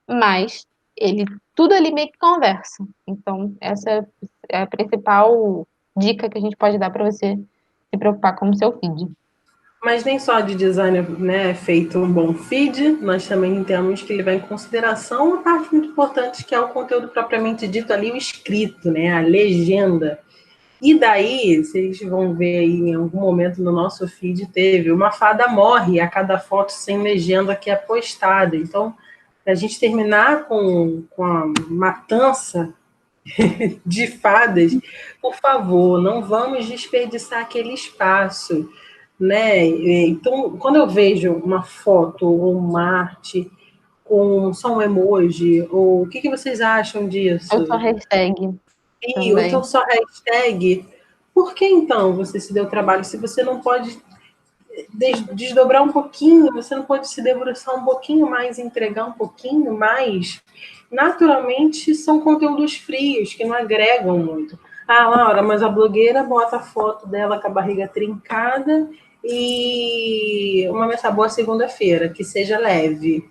Mas ele tudo ali meio que conversa. Então, essa é a principal dica que a gente pode dar para você se preocupar com o seu feed. Mas nem só de design, né, é feito um bom feed, nós também temos que levar em consideração uma parte muito importante que é o conteúdo propriamente dito ali, o escrito, né, a legenda. E daí, vocês vão ver aí em algum momento no nosso feed, teve uma fada morre a cada foto sem legenda que é postada. Então, para a gente terminar com a matança de fadas, por favor, não vamos desperdiçar aquele espaço, né? Então, quando eu vejo uma foto ou uma arte com só um emoji, ou o que vocês acham Eu sou disso? hashtag E então também. só hashtag. Por que então você se deu trabalho se você não pode desdobrar um pouquinho, você não pode se debruçar um pouquinho mais, entregar um pouquinho mais? Naturalmente são conteúdos frios que não agregam muito. Ah, Laura, mas a blogueira bota a foto dela com a barriga trincada e uma mesa boa segunda-feira, que seja leve.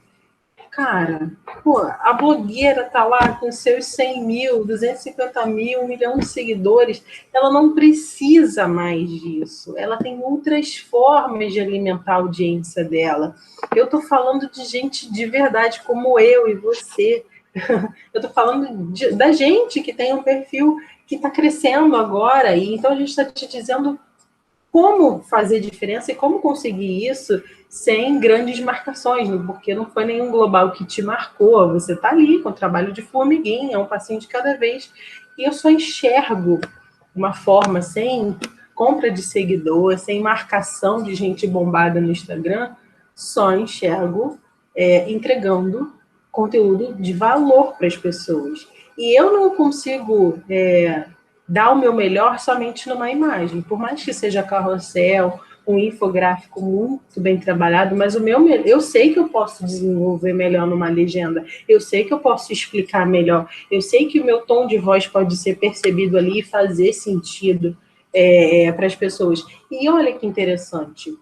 Cara, pô, a blogueira tá lá com seus 100 mil, 250 mil, 1 milhão de seguidores. Ela não precisa mais disso. Ela tem outras formas de alimentar a audiência dela. Eu tô falando de gente de verdade, como eu e você. Eu tô falando da gente que tem um perfil que está crescendo agora. E então a gente está te dizendo como fazer diferença e como conseguir isso sem grandes marcações, porque não foi nenhum global que te marcou, você está ali com o trabalho de formiguinha, um passinho de cada vez, e eu só enxergo uma forma sem compra de seguidor, sem marcação de gente bombada no Instagram, só enxergo entregando conteúdo de valor para as pessoas. E eu não consigo dar o meu melhor somente numa imagem. Por mais que seja carrossel, um infográfico muito bem trabalhado, mas o meu, eu sei que eu posso desenvolver melhor numa legenda, eu sei que eu posso explicar melhor, eu sei que o meu tom de voz pode ser percebido ali e fazer sentido para as pessoas. E olha que interessante,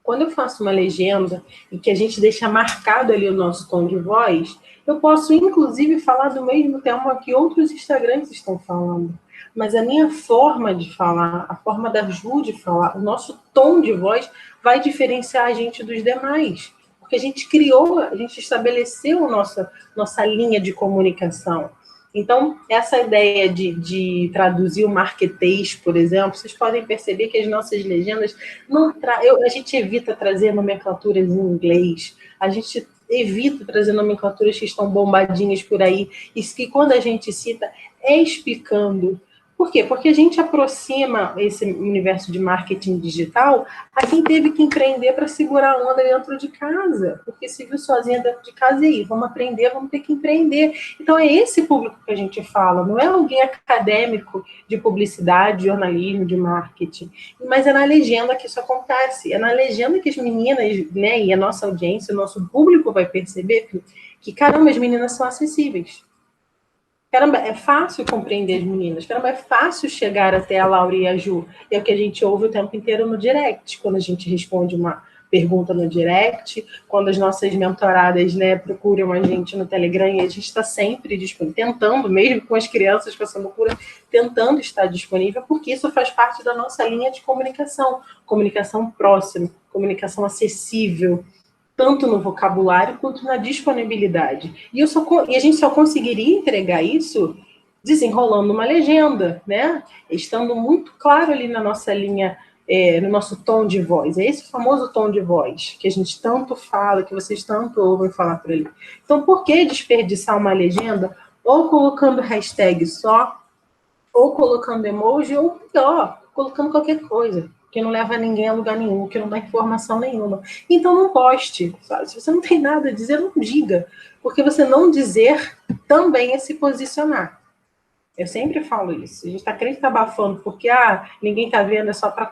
quando eu faço uma legenda e que a gente deixa marcado ali o nosso tom de voz, eu posso, inclusive, falar do mesmo tema que outros Instagrams estão falando. Mas a minha forma de falar, a forma da Ju de falar, o nosso tom de voz vai diferenciar a gente dos demais. Porque a gente criou, a gente estabeleceu a nossa linha de comunicação. Então, essa ideia de traduzir o marketês, por exemplo, vocês podem perceber que as nossas legendas a gente evita trazer nomenclaturas em inglês, a gente evita trazer nomenclaturas que estão bombadinhas por aí, e que quando a gente cita é explicando. Por quê? Porque a gente aproxima esse universo de marketing digital a quem teve que empreender para segurar a onda dentro de casa, porque se viu sozinha dentro de casa, e aí, vamos aprender, vamos ter que empreender. Então é esse público que a gente fala, não é alguém acadêmico de publicidade, de jornalismo, de marketing, mas é na legenda que isso acontece, é na legenda que as meninas, né, e a nossa audiência, o nosso público vai perceber que caramba, as meninas são acessíveis. Caramba, é fácil compreender as meninas. Caramba, é fácil chegar até a Laura e a Ju. É o que a gente ouve o tempo inteiro no direct, quando a gente responde uma pergunta no direct, quando as nossas mentoradas, né, procuram a gente no Telegram, e a gente está sempre disponível, tentando, mesmo com as crianças com essa loucura, tentando estar disponível, porque isso faz parte da nossa linha de comunicação. Comunicação próxima, comunicação acessível, tanto no vocabulário quanto na disponibilidade. E a gente só conseguiria entregar isso desenrolando uma legenda, né? Estando muito claro ali na nossa linha, no nosso tom de voz. É esse famoso tom de voz que a gente tanto fala, que vocês tanto ouvem falar por ali. Então, por que desperdiçar uma legenda ou colocando hashtag só, ou colocando emoji, ou pior, colocando qualquer coisa, que não leva ninguém a lugar nenhum, que não dá informação nenhuma. Então não poste, sabe? Se você não tem nada a dizer, não diga, porque você não dizer também é se posicionar. Eu sempre falo isso. A gente está crente tá abafando porque ninguém está vendo, é só para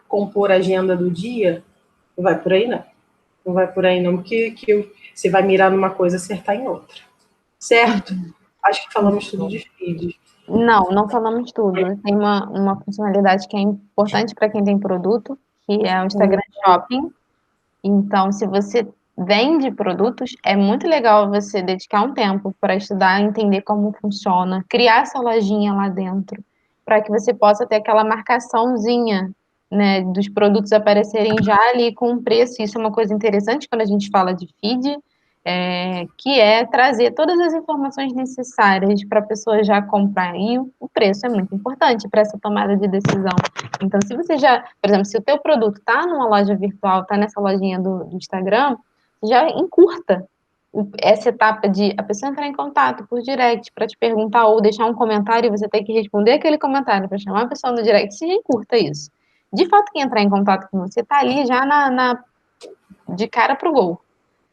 compor a agenda do dia. Não vai por aí, não. Não vai por aí, não, porque você vai mirar numa coisa e acertar em outra. Certo? Acho que falamos tudo de feed. Não, não falamos tudo. Tem uma funcionalidade que é importante para quem tem produto, que é o Instagram Shopping. Então, se você vende produtos, é muito legal você dedicar um tempo para estudar, entender como funciona, criar essa lojinha lá dentro, para que você possa ter aquela marcaçãozinha, né, dos produtos aparecerem já ali com um preço. Isso é uma coisa interessante quando a gente fala de feed, que é trazer todas as informações necessárias para a pessoa já comprar. E o preço é muito importante para essa tomada de decisão. Então, se você já, por exemplo, se o teu produto está numa loja virtual, está nessa lojinha do Instagram, já encurta essa etapa de a pessoa entrar em contato por direct para te perguntar ou deixar um comentário e você ter que responder aquele comentário para chamar a pessoa no direct, você já encurta isso. De fato, quem entrar em contato com você está ali já de cara pro gol,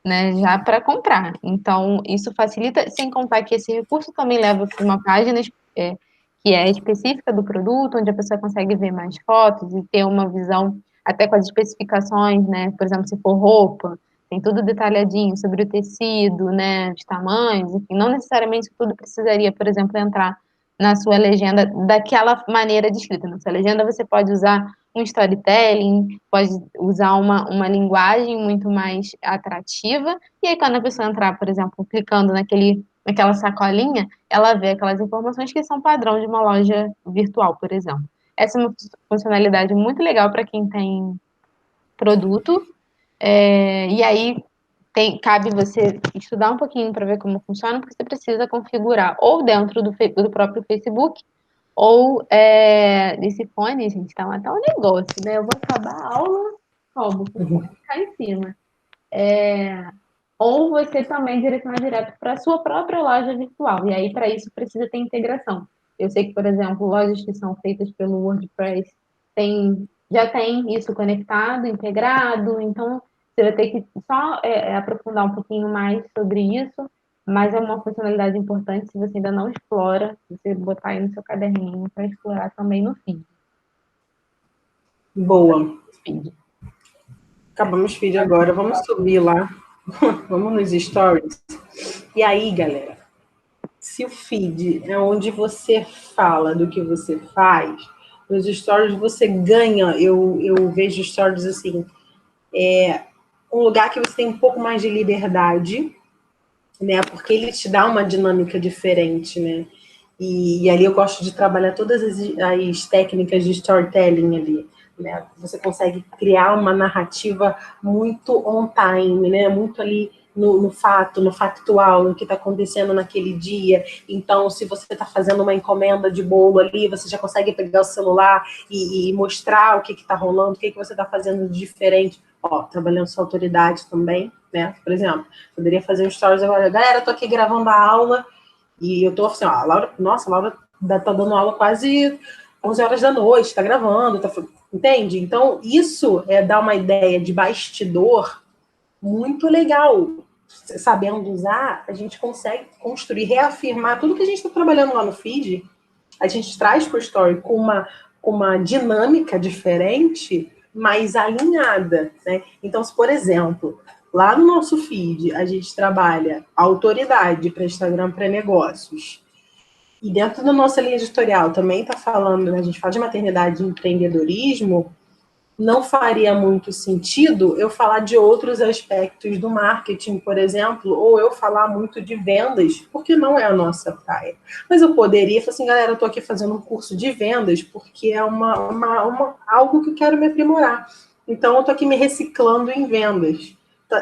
né? Já para comprar. Então, isso facilita, sem contar que esse recurso também leva para uma página que é específica do produto, onde a pessoa consegue ver mais fotos e ter uma visão até com as especificações, né? Por exemplo, se for roupa, tem tudo detalhadinho sobre o tecido, né? Os tamanhos, enfim, não necessariamente tudo precisaria, por exemplo, entrar na sua legenda daquela maneira de escrita. Na sua legenda você pode usar um storytelling, pode usar uma linguagem muito mais atrativa, e aí quando a pessoa entrar, por exemplo, clicando naquela sacolinha, ela vê aquelas informações que são padrão de uma loja virtual, por exemplo. Essa é uma funcionalidade muito legal para quem tem produto, e aí cabe você estudar um pouquinho para ver como funciona, porque você precisa configurar ou dentro do próprio Facebook, ou esse fone, gente, tá até um negócio, né? Eu vou acabar a aula, como? O fone ficar em cima. Ou você também direcionar direto para a sua própria loja virtual. E aí, para isso, precisa ter integração. Eu sei que, por exemplo, lojas que são feitas pelo WordPress já tem isso conectado, integrado, então você vai ter que só aprofundar um pouquinho mais sobre isso, mas é uma funcionalidade importante se você ainda não explora, você botar aí no seu caderninho para explorar também no fim. Boa. feed. Acabamos o feed agora, vamos subir lá. Vamos nos stories. E aí, galera, se o feed é onde você fala do que você faz, nos stories você ganha, eu vejo stories assim, um lugar que você tem um pouco mais de liberdade, né? Porque ele te dá uma dinâmica diferente, né? E ali eu gosto de trabalhar todas as técnicas de storytelling ali, né? Você consegue criar uma narrativa muito on time, né? Muito ali no fato, no factual, no que está acontecendo naquele dia. Então, se você está fazendo uma encomenda de bolo ali, você já consegue pegar o celular e mostrar o que está rolando, o que você está fazendo de diferente. Ó, trabalhando sua autoridade também, né? Por exemplo, poderia fazer um stories agora. Galera, eu tô aqui gravando a aula e eu tô assim, ó, a Laura, nossa, a Laura tá dando aula quase 11 horas da noite, tá gravando, entende? Então, isso dá uma ideia de bastidor muito legal. Sabendo usar, a gente consegue construir, reafirmar tudo que a gente está trabalhando lá no feed, a gente traz para o story com uma dinâmica diferente, mais alinhada, né? Então, se, por exemplo, lá no nosso feed a gente trabalha autoridade para Instagram para negócios, e dentro da nossa linha editorial também está falando, né, a gente fala de maternidade e empreendedorismo, não faria muito sentido eu falar de outros aspectos do marketing, por exemplo, ou eu falar muito de vendas, porque não é a nossa praia. Mas eu poderia falar assim, galera, eu estou aqui fazendo um curso de vendas, porque é algo que eu quero me aprimorar. Então, eu estou aqui me reciclando em vendas.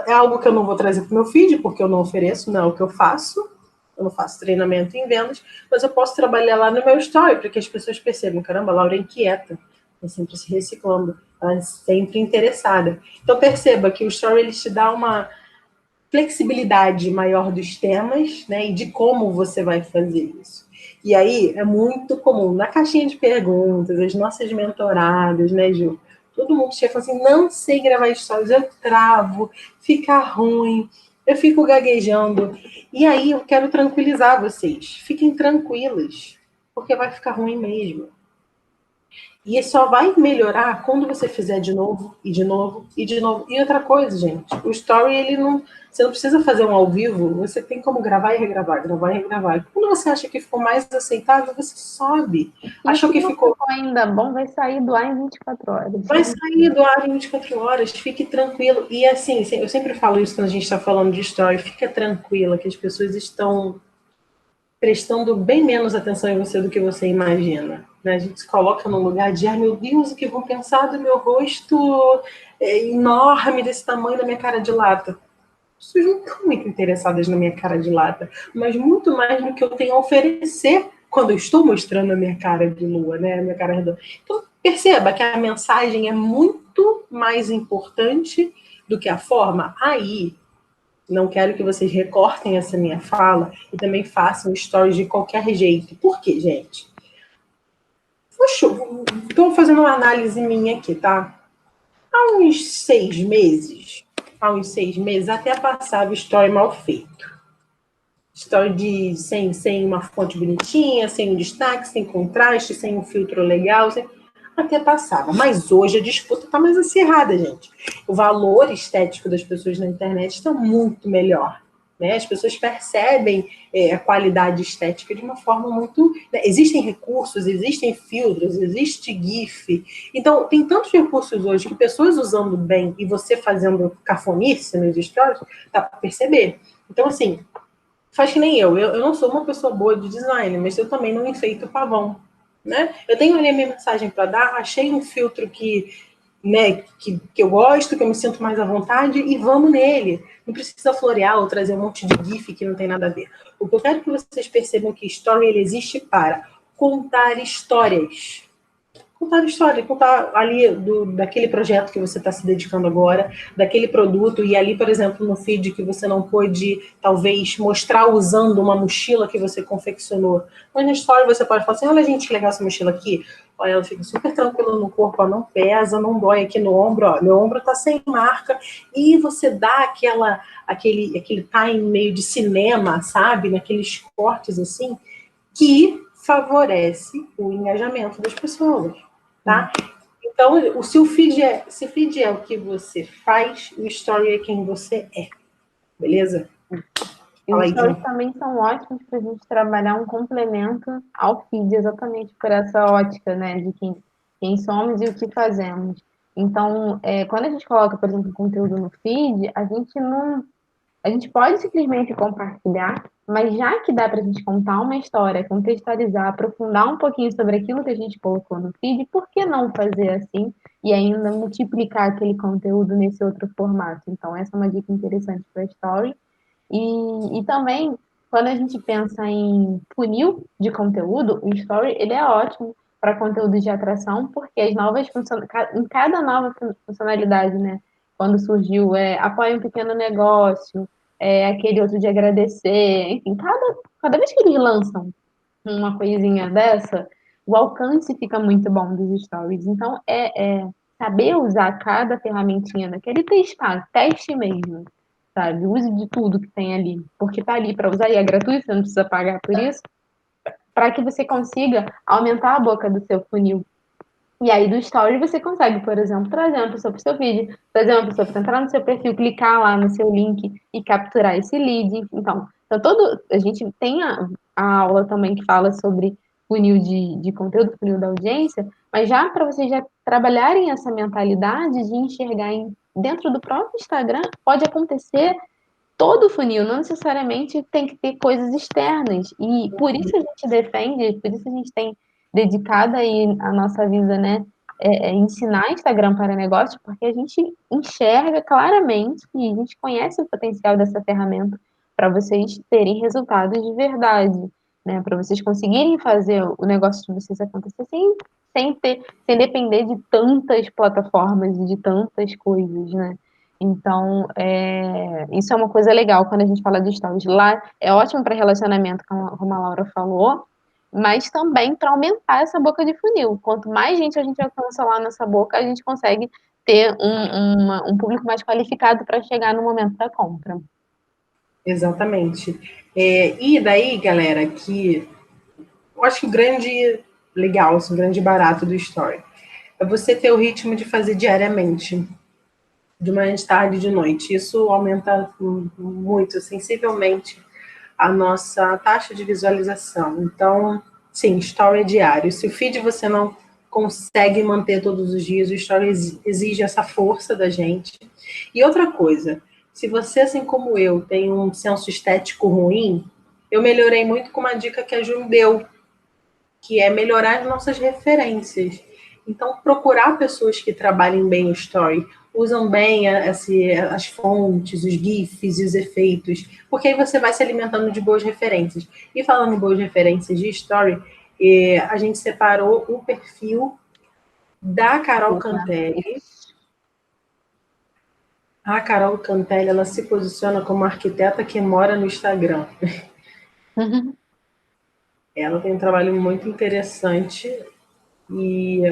É algo que eu não vou trazer para o meu feed, porque eu não ofereço, não é o que eu faço. Eu não faço treinamento em vendas, mas eu posso trabalhar lá no meu story, para que as pessoas percebam, caramba, a Laura é inquieta, é sempre se reciclando, ela é sempre interessada. Então perceba que o story ele te dá uma flexibilidade maior dos temas, né, e de como você vai fazer isso. E aí é muito comum, na caixinha de perguntas, as nossas mentoradas, né, Ju? Todo mundo chega assim, não sei gravar stories, eu travo, fica ruim, eu fico gaguejando. E aí eu quero tranquilizar vocês, fiquem tranquilas, porque vai ficar ruim mesmo. E só vai melhorar quando você fizer de novo, e de novo, e de novo. E outra coisa, gente, o story, ele não... Você não precisa fazer um ao vivo, você tem como gravar e regravar, gravar e regravar. Quando você acha que ficou mais aceitável, você sobe. Achou que ficou ainda bom, vai sair do ar em 24 horas. Vai sair do ar em 24 horas, fique tranquilo. E assim, eu sempre falo isso quando a gente está falando de story, fica tranquila que as pessoas estão prestando bem menos atenção em você do que você imagina. Né? A gente se coloca num lugar de, ai meu Deus, o que vão pensar do meu rosto enorme, desse tamanho, da minha cara de lata. As pessoas não estão muito interessadas na minha cara de lata, mas muito mais no que eu tenho a oferecer quando eu estou mostrando a minha cara de lua, né? A minha cara redonda. Então, perceba que a mensagem é muito mais importante do que a forma. Aí, não quero que vocês recortem essa minha fala e também façam stories de qualquer jeito. Por quê, gente? Estou fazendo uma análise minha aqui, tá? Há uns 6 meses, até passava story mal feito. Story sem uma fonte bonitinha, sem um destaque, sem contraste, sem um filtro legal, até passava. Mas hoje a disputa está mais acirrada, gente. O valor estético das pessoas na internet está muito melhor. Né? As pessoas percebem a qualidade estética de uma forma muito... Né? Existem recursos, existem filtros, existe GIF. Então, tem tantos recursos hoje que pessoas usando bem e você fazendo cafonice nos stories, dá para perceber. Então, assim, faz que nem eu. Eu não sou uma pessoa boa de design, mas eu também não enfeito pavão. Né? Eu tenho ali a minha mensagem para dar, achei um filtro que eu gosto, que eu me sinto mais à vontade, e vamos nele. Não precisa florear ou trazer um monte de GIF que não tem nada a ver. O que eu quero que vocês percebam que story ele existe para contar histórias. Contar a história, contar ali daquele projeto que você está se dedicando agora, daquele produto, e ali, por exemplo, no feed que você não pôde, talvez, mostrar usando uma mochila que você confeccionou. Mas na história você pode falar assim, olha, gente, que legal essa mochila aqui. Olha, ela fica super tranquila no corpo, ó, não pesa, não dói aqui no ombro, ó, meu ombro está sem marca. E você dá aquele time meio de cinema, sabe? Naqueles cortes assim, que favorece o engajamento das pessoas. Tá? Então, se o feed é o que você faz, o story é quem você é. Beleza? E os stories também são ótimos para a gente trabalhar um complemento ao feed, exatamente por essa ótica, né, de quem somos e o que fazemos. Então, quando a gente coloca, por exemplo, conteúdo no feed, a gente pode simplesmente compartilhar, mas já que dá para a gente contar uma história, contextualizar, aprofundar um pouquinho sobre aquilo que a gente colocou no feed, por que não fazer assim e ainda multiplicar aquele conteúdo nesse outro formato? Então, essa é uma dica interessante para a story. E também, quando a gente pensa em funil de conteúdo, o Story ele é ótimo para conteúdo de atração, porque as novas em cada nova funcionalidade, né? Quando surgiu, apoia um pequeno negócio, aquele outro de agradecer, enfim, cada vez que eles lançam uma coisinha dessa, o alcance fica muito bom dos stories. Então, saber usar cada ferramentinha daquele, testar, teste mesmo, sabe? Use de tudo que tem ali, porque tá ali para usar e é gratuito, você não precisa pagar por isso, para que você consiga aumentar a boca do seu funil. E aí do story você consegue, por exemplo, trazer uma pessoa para o seu vídeo, trazer uma pessoa para entrar no seu perfil, clicar lá no seu link e capturar esse lead. Então a gente tem a aula também que fala sobre funil de conteúdo, funil da audiência, mas já para vocês já trabalharem essa mentalidade de enxergar dentro do próprio Instagram, pode acontecer todo funil, não necessariamente tem que ter coisas externas. E por isso a gente defende, por isso a gente tem dedicado aí a nossa vida, né? Ensinar Instagram para negócio, porque a gente enxerga claramente e a gente conhece o potencial dessa ferramenta para vocês terem resultados de verdade, né? Para vocês conseguirem fazer o negócio de vocês acontecer sem depender de tantas plataformas e de tantas coisas, né? Então, isso é uma coisa legal quando a gente fala de stories. Lá é ótimo para relacionamento, como a Laura falou, mas também para aumentar essa boca de funil. Quanto mais gente a gente alcança lá nessa boca, a gente consegue ter um público mais qualificado para chegar no momento da compra. Exatamente. E daí, galera, que eu acho que o grande legal, assim, o grande barato do story é você ter o ritmo de fazer diariamente, de manhã, de tarde, de noite. Isso aumenta muito, sensivelmente, a nossa taxa de visualização. Então, sim, story é diário. Se o feed você não consegue manter todos os dias, o story exige essa força da gente. E outra coisa, se você, assim como eu, tem um senso estético ruim, eu melhorei muito com uma dica que a Ju me deu, que é melhorar as nossas referências. Então, procurar pessoas que trabalhem bem o story, usam bem as fontes, os GIFs e os efeitos, porque aí você vai se alimentando de boas referências. E falando em boas referências de story, a gente separou o perfil da Carol Cantelli. A Carol Cantelli, ela se posiciona como arquiteta que mora no Instagram. Ela tem um trabalho muito interessante. E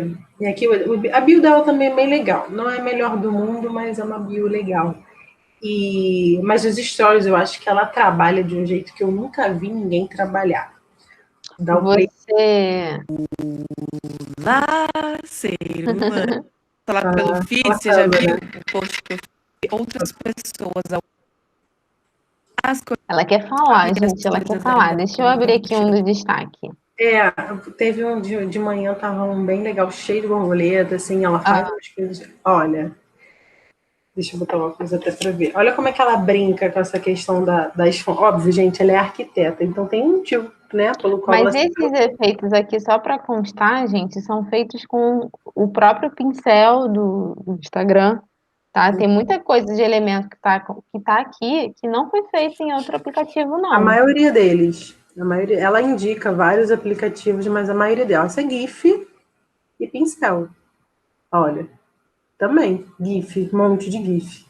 aqui a bio dela também é bem legal. Não é a melhor do mundo, mas é uma bio legal. Mas os stories, eu acho que ela trabalha de um jeito que eu nunca vi ninguém trabalhar. Dá o play. Olá, ser humano. Falar pelo feed, você já viu o post que eu fiz? Outras pessoas. Ela quer falar, gente, ela quer falar. Deixa eu abrir aqui um do destaque. Teve um de manhã, tava um bem legal, cheio de borboleta, assim, ela faz umas coisas. Olha, deixa eu botar uma coisa até para ver. Olha como é que ela brinca com essa questão das fontes. Óbvio, gente, ela é arquiteta, então tem um motivo, né, pelo qual Mas esses efeitos aqui, só para constar, gente, são feitos com o próprio pincel do Instagram, tá? Tem muita coisa de elemento que tá aqui que não foi feito em outro aplicativo, não. A maioria deles. Ela indica vários aplicativos, mas a maioria delas é GIF e pincel. Olha, também, GIF, um monte de GIF.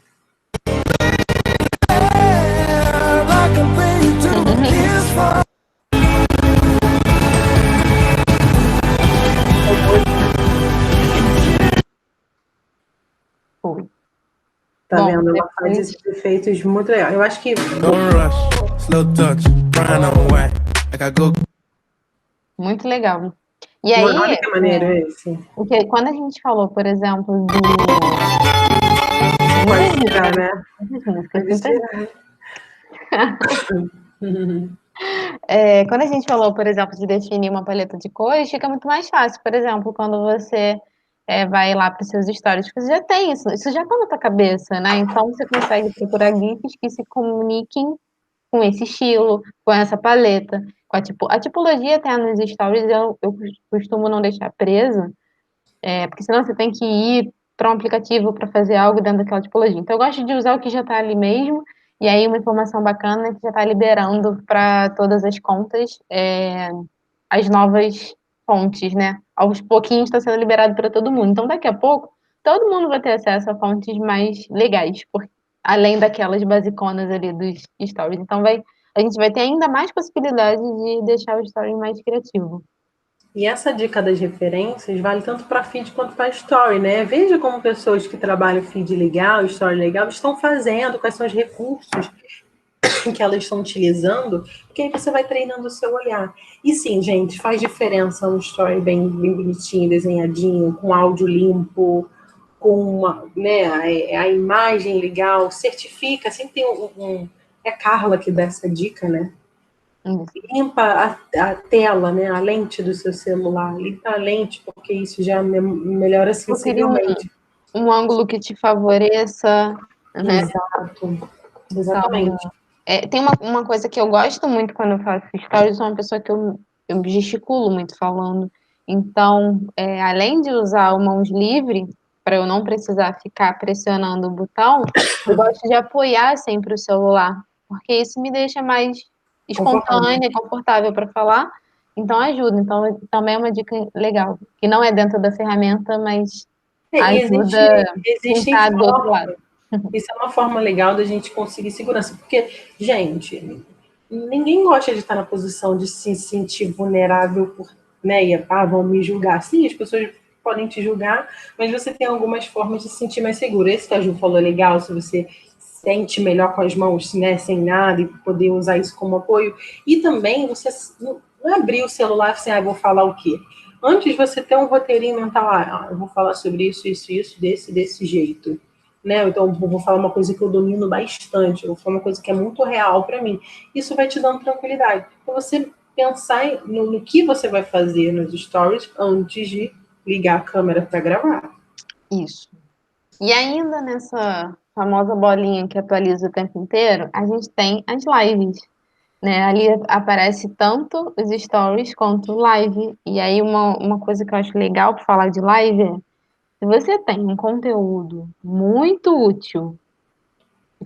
Tá vendo? Ela faz esses efeitos muito legais. Eu acho que... Muito legal. E Olha aí, que maneiro esse. porque quando a gente falou, por exemplo, Pode muitas tirar, músicas, né? muitas músicas, Pode muitas tirar. quando a gente falou, por exemplo, de definir uma paleta de cores, fica muito mais fácil. Por exemplo, quando você vai lá para os seus stories, porque você já tem isso já está na tua cabeça, né? Então você consegue procurar GIFs que se comuniquem com esse estilo, com essa paleta, com a tipologia até nos stories, eu costumo não deixar preso, porque senão você tem que ir para um aplicativo para fazer algo dentro daquela tipologia. Então, eu gosto de usar o que já está ali mesmo, e aí uma informação bacana é que já está liberando para todas as contas as novas fontes, né? Aos pouquinhos está sendo liberado para todo mundo. Então, daqui a pouco, todo mundo vai ter acesso a fontes mais legais, além daquelas basiconas ali dos stories. Então, a gente vai ter ainda mais possibilidade de deixar o story mais criativo. E essa dica das referências vale tanto para feed quanto para story, né? Veja como pessoas que trabalham feed legal, story legal, estão fazendo, quais são os recursos que elas estão utilizando, porque aí você vai treinando o seu olhar. E sim, gente, faz diferença um story bem bonitinho, desenhadinho, com áudio limpo, com uma, né, a imagem legal, certifica, sempre tem é a Carla que dá essa dica, né? Limpa a tela, né, a lente do seu celular, limpa a lente, porque isso já melhora Eu queria sensivelmente. um ângulo que te favoreça, né? Exato, Então, exatamente. tem uma coisa que eu gosto muito quando eu faço stories, eu sou uma pessoa que eu gesticulo muito falando. Então, além de usar o mãos livre, para eu não precisar ficar pressionando o botão, eu gosto de apoiar sempre o celular, porque isso me deixa mais Confortável. espontânea, confortável para falar, então ajuda. Então, também é uma dica legal, que não é dentro da ferramenta, mas E ajuda quem existem está do outro lado. formas. Isso é uma forma legal da gente conseguir segurança. Porque, gente, ninguém gosta de estar na posição de se sentir vulnerável por, né, vão me julgar. Sim, as pessoas podem te julgar, mas você tem algumas formas de se sentir mais seguro. Esse que a Ju falou é legal, se você sente melhor com as mãos, né, sem nada, e poder usar isso como apoio. E também você não abrir o celular e assim, vou falar o quê? Antes você ter um roteirinho mental, eu vou falar sobre isso, desse jeito. Né? Então, eu vou falar uma coisa que eu domino bastante, eu vou falar uma coisa que é muito real para mim. Isso vai te dando tranquilidade. Então, você pensar no que você vai fazer nos stories antes de ligar a câmera para gravar. Isso. E ainda nessa famosa bolinha que atualiza o tempo inteiro, a gente tem as lives, né? Ali aparece tanto os stories quanto live. E aí uma coisa que eu acho legal para falar de live é, se você tem um conteúdo muito útil,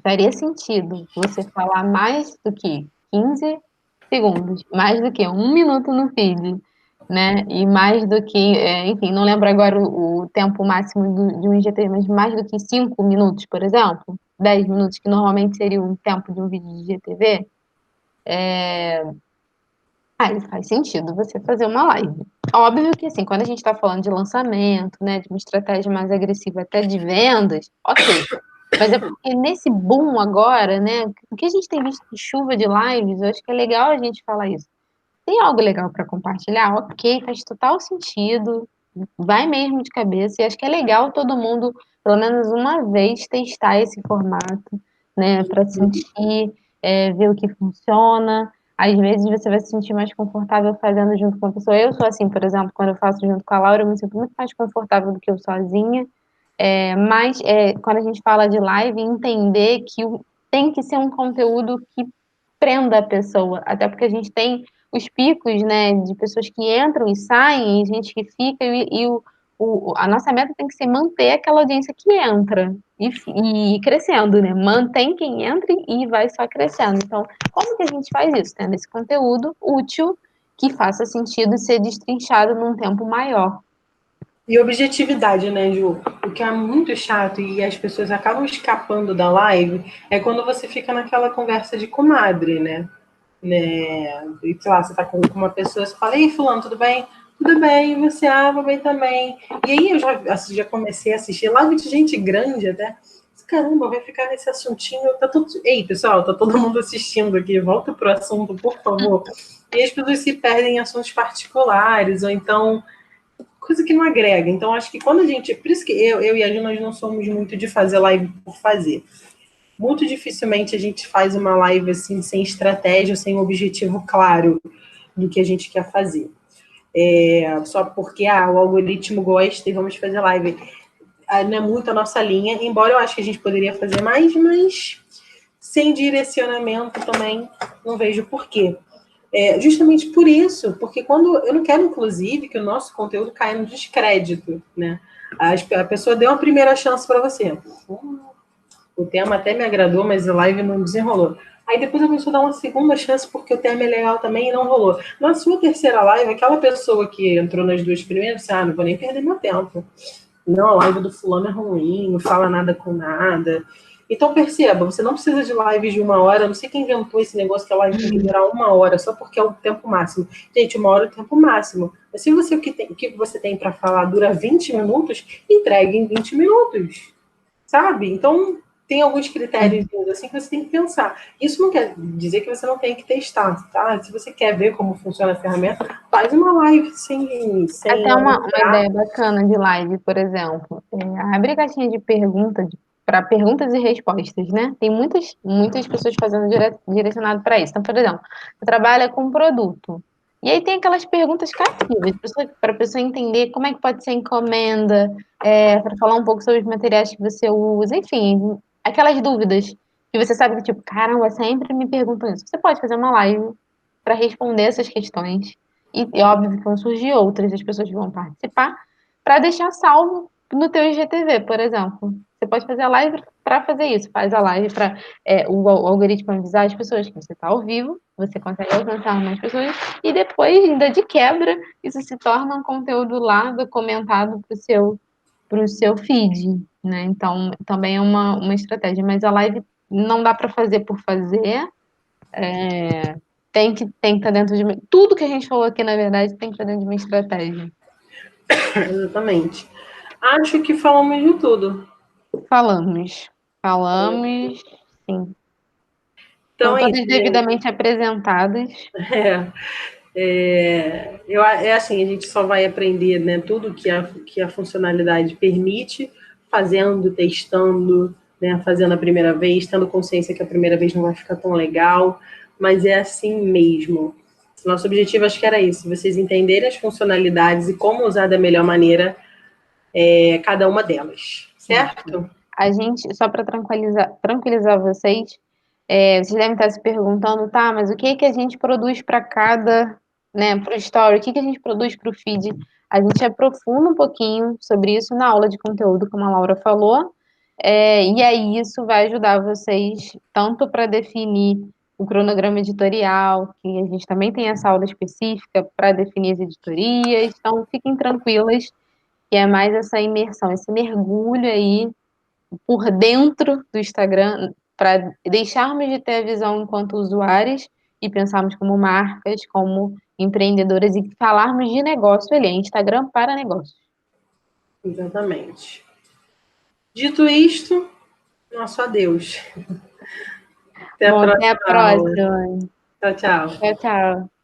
faria sentido você falar mais do que 15 segundos, mais do que 1 minuto no feed, né? E mais do que, enfim, não lembro agora o tempo máximo de um IGTV, mas mais do que 5 minutos, por exemplo, 10 minutos, que normalmente seria um tempo de um vídeo de IGTV, aí faz sentido você fazer uma live. Óbvio que, assim, quando a gente está falando de lançamento, né, de uma estratégia mais agressiva até de vendas, ok. Mas é porque nesse boom agora, né, o que a gente tem visto de chuva de lives, eu acho que é legal a gente falar isso. Tem algo legal para compartilhar? Ok, faz total sentido, vai mesmo de cabeça, e acho que é legal todo mundo, pelo menos uma vez, testar esse formato, né, para sentir, ver o que funciona. Às vezes você vai se sentir mais confortável fazendo junto com a pessoa. Eu sou assim, por exemplo, quando eu faço junto com a Laura, eu me sinto muito mais confortável do que eu sozinha. Mas quando a gente fala de live, entender que tem que ser um conteúdo que prenda a pessoa, até porque a gente tem os picos, né, de pessoas que entram e saem, e gente que fica, a nossa meta tem que ser manter aquela audiência que entra e ir crescendo, né? Mantém quem entra e vai só crescendo. Então, como que a gente faz isso? Tendo esse conteúdo útil que faça sentido ser destrinchado num tempo maior. E objetividade, né, Ju? O que é muito chato e as pessoas acabam escapando da live é quando você fica naquela conversa de comadre, né? E, sei lá, você tá com uma pessoa, você fala, ei, fulano, tudo bem? Tudo bem, e você, vou bem também. E aí eu já comecei a assistir live de gente grande até. caramba, vai ficar nesse assuntinho. Ei, pessoal, tá todo mundo assistindo aqui, volta pro assunto, por favor. E as pessoas se perdem em assuntos particulares, ou então coisa que não agrega. Então, acho que quando a gente. Por isso que eu e a Ju, nós não somos muito de fazer live por fazer. Muito dificilmente a gente faz uma live assim, sem estratégia, sem um objetivo claro do que a gente quer fazer. Só porque o algoritmo gosta e vamos fazer live. Não é muito a nossa linha, embora eu acho que a gente poderia fazer mais, mas sem direcionamento também não vejo porquê. Justamente por isso, porque quando eu não quero, inclusive, que o nosso conteúdo caia no descrédito, né? A pessoa deu uma primeira chance para você. O tema até me agradou, mas a live não desenrolou. Aí depois a pessoa dá uma segunda chance porque o tema é legal também e não rolou. Na sua terceira live, aquela pessoa que entrou nas duas primeiras, disse, não vou nem perder meu tempo. Não, a live do fulano é ruim, não fala nada com nada. Então perceba, você não precisa de lives de 1 hora, não sei quem inventou esse negócio que a live tem que durar 1 hora, só porque é o tempo máximo. Gente, 1 hora é o tempo máximo. Mas se você, o que você tem para falar dura 20 minutos, entregue em 20 minutos. Sabe? Então, tem alguns critérios assim que você tem que pensar. Isso não quer dizer que você não tem que testar, tá? Se você quer ver como funciona a ferramenta, faz uma live sem Até uma ideia bacana de live, por exemplo, abre caixinha de perguntas para perguntas e respostas, né? Tem muitas pessoas fazendo direcionado para isso. Então, por exemplo, você trabalha com um produto. E aí tem aquelas perguntas cativas, para a pessoa entender como é que pode ser encomenda, para falar um pouco sobre os materiais que você usa, enfim, aquelas dúvidas que você sabe que, tipo, caramba, sempre me perguntam isso. Você pode fazer uma live para responder essas questões. E óbvio que vão surgir outras, as pessoas vão participar, para deixar salvo no teu IGTV, por exemplo. Você pode fazer a live para fazer isso. Faz a live para o algoritmo avisar as pessoas que você está ao vivo, você consegue alcançar mais pessoas, e depois, ainda de quebra, isso se torna um conteúdo lá documentado para o seu feed, né? Então, também é uma estratégia. Mas a live não dá para fazer por fazer. Tem que estar dentro de. Tudo que a gente falou aqui, na verdade, tem que estar dentro de uma estratégia. Exatamente. Acho que falamos de tudo. Falamos, sim. Então São é todas isso, devidamente apresentadas. assim, a gente só vai aprender, né, tudo que a funcionalidade permite, fazendo, testando, né, fazendo a primeira vez, tendo consciência que a primeira vez não vai ficar tão legal, mas é assim mesmo. Nosso objetivo, acho que era isso, vocês entenderem as funcionalidades e como usar da melhor maneira cada uma delas, certo? A gente, só para tranquilizar vocês, vocês devem estar se perguntando, tá, mas o que que a gente produz para cada, né, para o story, o que que a gente produz para o feed? A gente aprofunda um pouquinho sobre isso na aula de conteúdo, como a Laura falou, e aí isso vai ajudar vocês tanto para definir o cronograma editorial, que a gente também tem essa aula específica para definir as editorias, então fiquem tranquilas, que é mais essa imersão, esse mergulho aí por dentro do Instagram, para deixarmos de ter a visão enquanto usuários e pensarmos como marcas, como empreendedoras e falarmos de negócio ali, Instagram para negócios. Exatamente. Dito isto, nosso adeus. Até a Bom, até próxima a aula. próxima. Tchau, tchau. Tchau, tchau.